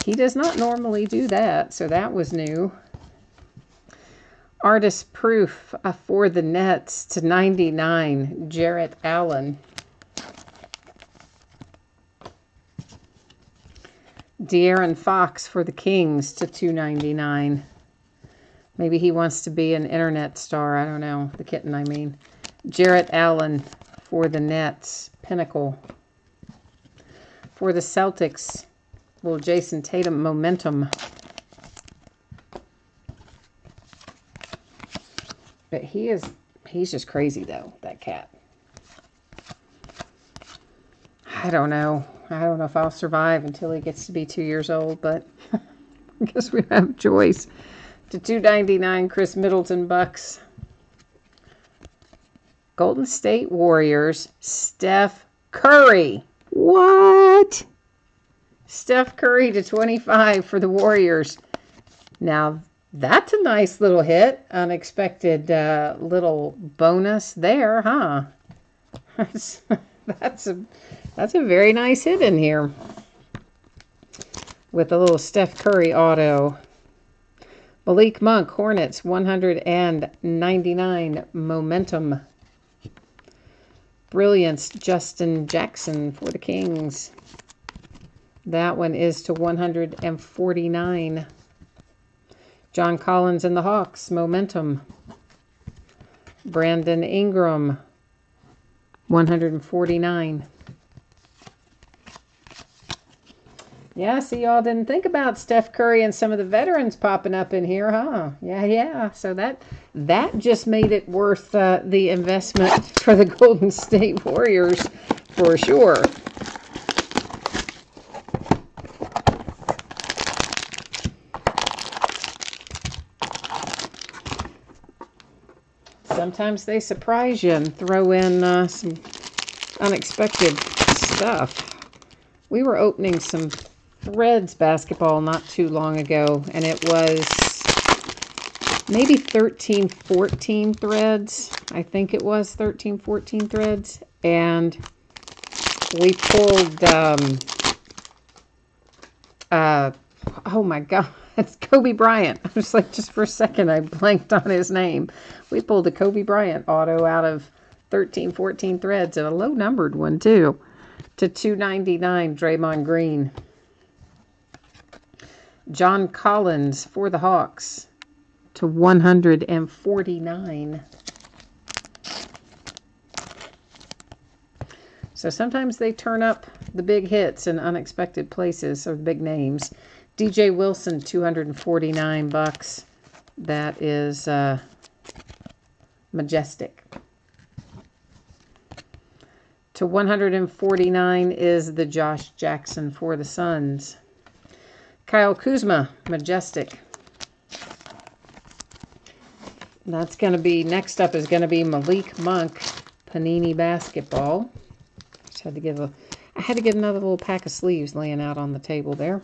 He does not normally do that, so that was new. Artist Proof for the Nets to 99, Jarrett Allen. De'Aaron Fox for the Kings to 299. Maybe he wants to be an internet star. I don't know. The kitten, I mean. Jarrett Allen for the Nets. Pinnacle. For the Celtics, little Jason Tatum momentum. But he's just crazy, though, that cat. I don't know. I don't know if I'll survive until he gets to be 2 years old, but I guess we have a choice. To 299, Chris Middleton, Bucks. Golden State Warriors, Steph Curry. What? Steph Curry to 25 for the Warriors. Now, that's a nice little hit. Unexpected little bonus there, huh? That's a very nice hit in here. With a little Steph Curry auto. Malik Monk, Hornets, 199 momentum. Brilliance, Justin Jackson for the Kings. That one is to 149. John Collins and the Hawks, momentum. Brandon Ingram, 149. Yeah, see, y'all didn't think about Steph Curry and some of the veterans popping up in here, huh? Yeah. So that just made it worth the investment for the Golden State Warriors, for sure. Sometimes they surprise you and throw in some unexpected stuff. We were opening some Threads basketball not too long ago, and it was maybe 13, 14 threads. I think it was 13, 14 threads. And we pulled, oh my God, it's Kobe Bryant. I was like, just for a second, I blanked on his name. We pulled a Kobe Bryant auto out of 13, 14 threads, and a low-numbered one, too, to 299, Draymond Green. John Collins for the Hawks to 149. So sometimes they turn up the big hits in unexpected places, or the big names. DJ Wilson, 249 bucks. That is majestic. To 149 is the Josh Jackson for the Suns. Kyle Kuzma, majestic. That's going to be, next up is going to be Malik Monk, Panini Basketball. I had to get another little pack of sleeves laying out on the table there.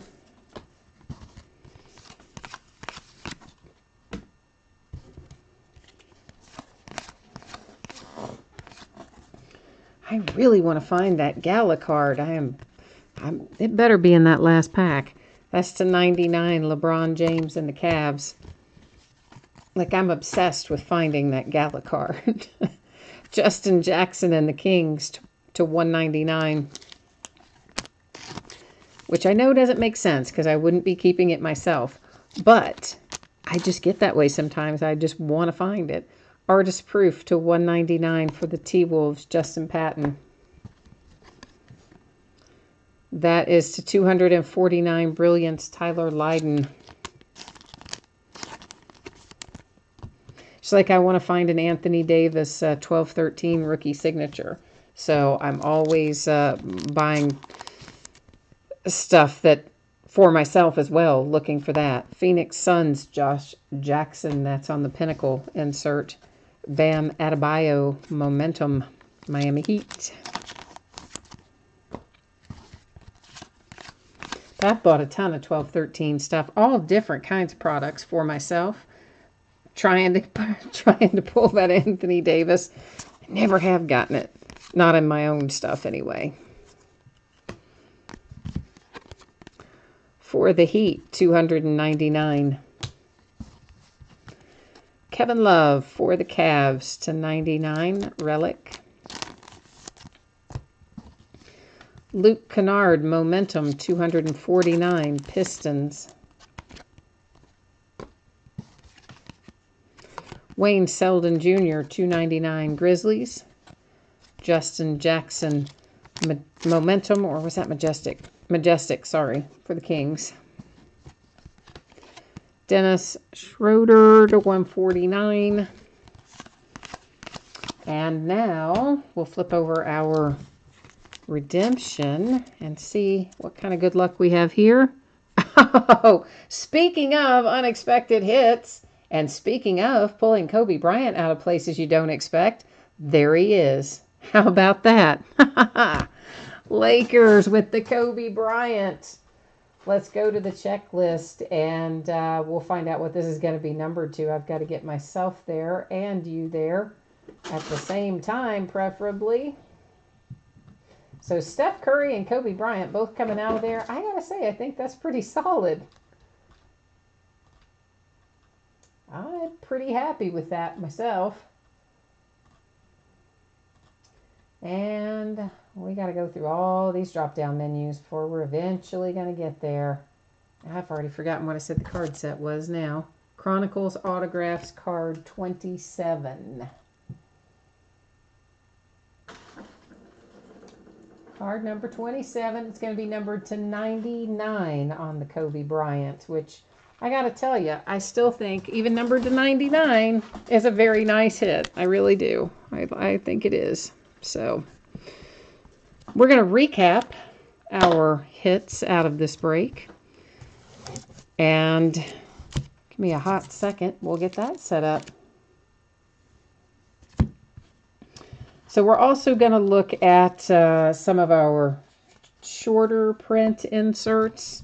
I really want to find that Gala card. It better be in that last pack. That's to 99, LeBron James and the Cavs. Like, I'm obsessed with finding that Gala card. Justin Jackson and the Kings to 199. Which I know doesn't make sense because I wouldn't be keeping it myself. But I just get that way sometimes. I just want to find it. Artist Proof to 199 for the T-Wolves, Justin Patton. That is to 249, Brilliance, Tyler Lydon. It's like I want to find an Anthony Davis 12-13 rookie signature. So I'm always buying stuff that for myself as well, looking for that. Phoenix Suns, Josh Jackson, that's on the Pinnacle insert. Bam Adebayo, Momentum, Miami Heat. I've bought a ton of 12-13 stuff, all different kinds of products for myself. Trying to pull that Anthony Davis. I never have gotten it. Not in my own stuff anyway. For the Heat, $299. Kevin Love for the Cavs /99 relic. Luke Kennard, Momentum, $249 Pistons. Wayne Selden Jr., $299 Grizzlies. Justin Jackson, Momentum, or was that Majestic? Majestic, sorry, for the Kings. Dennis Schroeder /149. And now we'll flip over our redemption and see what kind of good luck we have here. Oh, speaking of unexpected hits, and speaking of pulling Kobe Bryant out of places you don't expect, there he is. How about that? Lakers with the Kobe Bryant. Let's go to the checklist and we'll find out what this is going to be numbered to. I've got to get myself there and you there at the same time, preferably. So Steph Curry and Kobe Bryant both coming out of there. I got to say, I think that's pretty solid. I'm pretty happy with that myself. And we got to go through all these drop-down menus before we're eventually going to get there. I've already forgotten what I said the card set was now. Chronicles Autographs card 27. Card number 27. It's going to be numbered to 99 on the Kobe Bryant, which I got to tell you, I still think even numbered to 99 is a very nice hit. I really do. I think it is. So we're going to recap our hits out of this break. And give me a hot second. We'll get that set up. So we're also going to look at some of our shorter print inserts.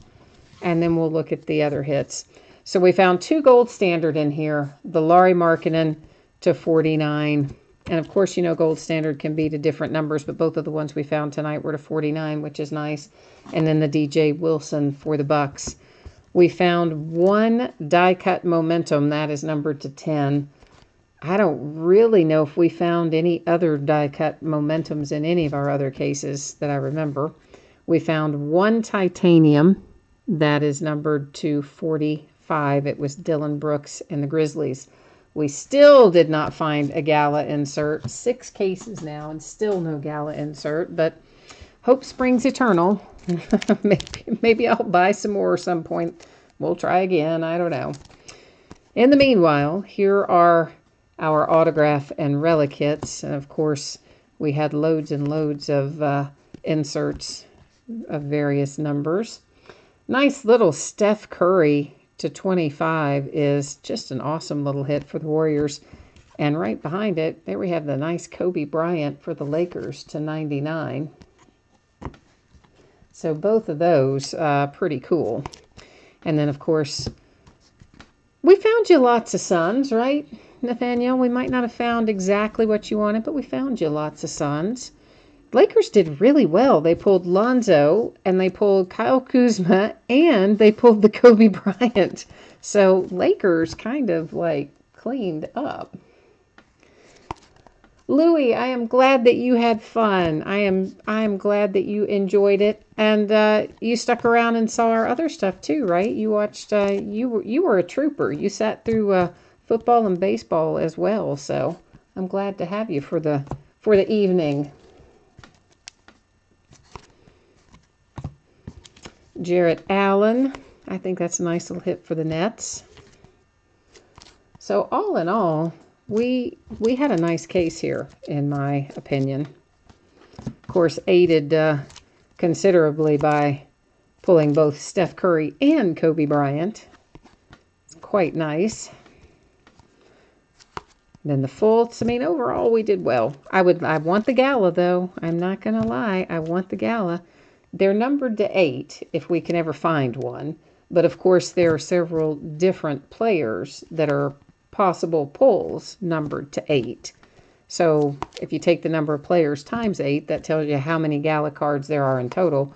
And then we'll look at the other hits. So we found 2 gold standard in here. The Lauri Markkanen /49. And of course, you know, gold standard can be to different numbers, but both of the ones we found tonight were to 49, which is nice. And then the DJ Wilson for the Bucks. We found 1 die cut Momentum. That is numbered to 10. I don't really know if we found any other die cut Momentums in any of our other cases that I remember. We found 1 Titanium. That is numbered to 45. It was Dylan Brooks and the Grizzlies. We still did not find a Gala insert. 6 cases now and still no Gala insert, but hope springs eternal. maybe I'll buy some more at some point. We'll try again. I don't know. In the meanwhile, here are our autograph and relic hits. And of course, we had loads and loads of inserts of various numbers. Nice little Steph Curry /25 is just an awesome little hit for the Warriors. And right behind it, there we have the nice Kobe Bryant for the Lakers /99. So both of those pretty cool. And then, of course, we found you lots of Suns, right, Nathaniel? We might not have found exactly what you wanted, but we found you lots of Suns. Lakers did really well. They pulled Lonzo, and they pulled Kyle Kuzma, and they pulled the Kobe Bryant. So Lakers kind of like cleaned up. Louie, I am glad that you had fun. I am glad that you enjoyed it, and you stuck around and saw our other stuff too, right? You watched. You were a trooper. You sat through football and baseball as well. So I'm glad to have you for the evening. Jarrett Allen. I think that's a nice little hit for the Nets. So all in all, we had a nice case here, in my opinion. Of course, aided considerably by pulling both Steph Curry and Kobe Bryant. It's quite nice. Then the Fultz. I mean, overall, we did well. I want the Gala, though. I'm not going to lie. I want the Gala. They're numbered to 8, if we can ever find one. But, of course, there are several different players that are possible pulls numbered to 8. So, if you take the number of players times 8, that tells you how many Gala cards there are in total.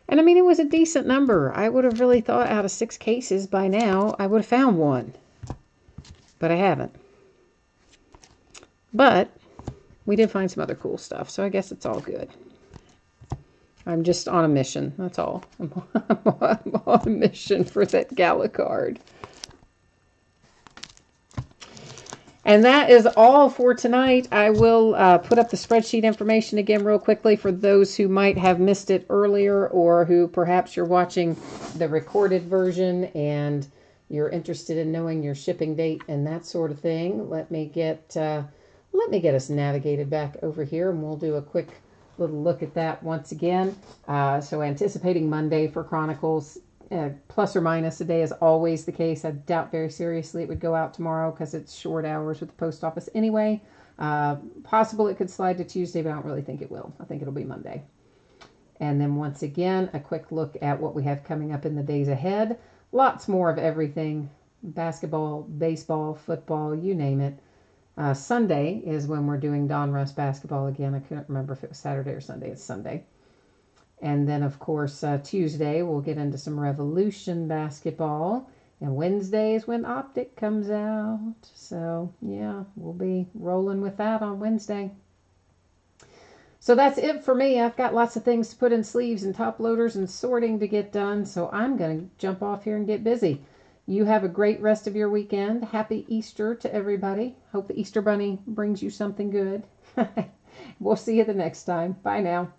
And, I mean, it was a decent number. I would have really thought out of 6 cases by now, I would have found one. But I haven't. But we did find some other cool stuff, so I guess it's all good. I'm just on a mission, that's all. I'm on a mission for that Gala card. And that is all for tonight. I will put up the spreadsheet information again real quickly for those who might have missed it earlier, or who perhaps you're watching the recorded version and you're interested in knowing your shipping date and that sort of thing. Let me get us navigated back over here, and we'll do a quick little look at that once again. So anticipating Monday for Chronicles, plus or minus a day is always the case. I doubt very seriously it would go out tomorrow because it's short hours with the post office anyway. Possible it could slide to Tuesday, but I don't really think it will. I think it'll be Monday. And then once again, a quick look at what we have coming up in the days ahead. Lots more of everything. Basketball, baseball, football, you name it. Sunday is when we're doing Donruss basketball again. I couldn't remember if it was Saturday or Sunday. It's Sunday. And then, of course, Tuesday we'll get into some Revolution basketball. And Wednesday is when Optic comes out. So, yeah, we'll be rolling with that on Wednesday. So that's it for me. I've got lots of things to put in sleeves and top loaders and sorting to get done. So I'm going to jump off here and get busy. You have a great rest of your weekend. Happy Easter to everybody. Hope the Easter Bunny brings you something good. We'll see you the next time. Bye now.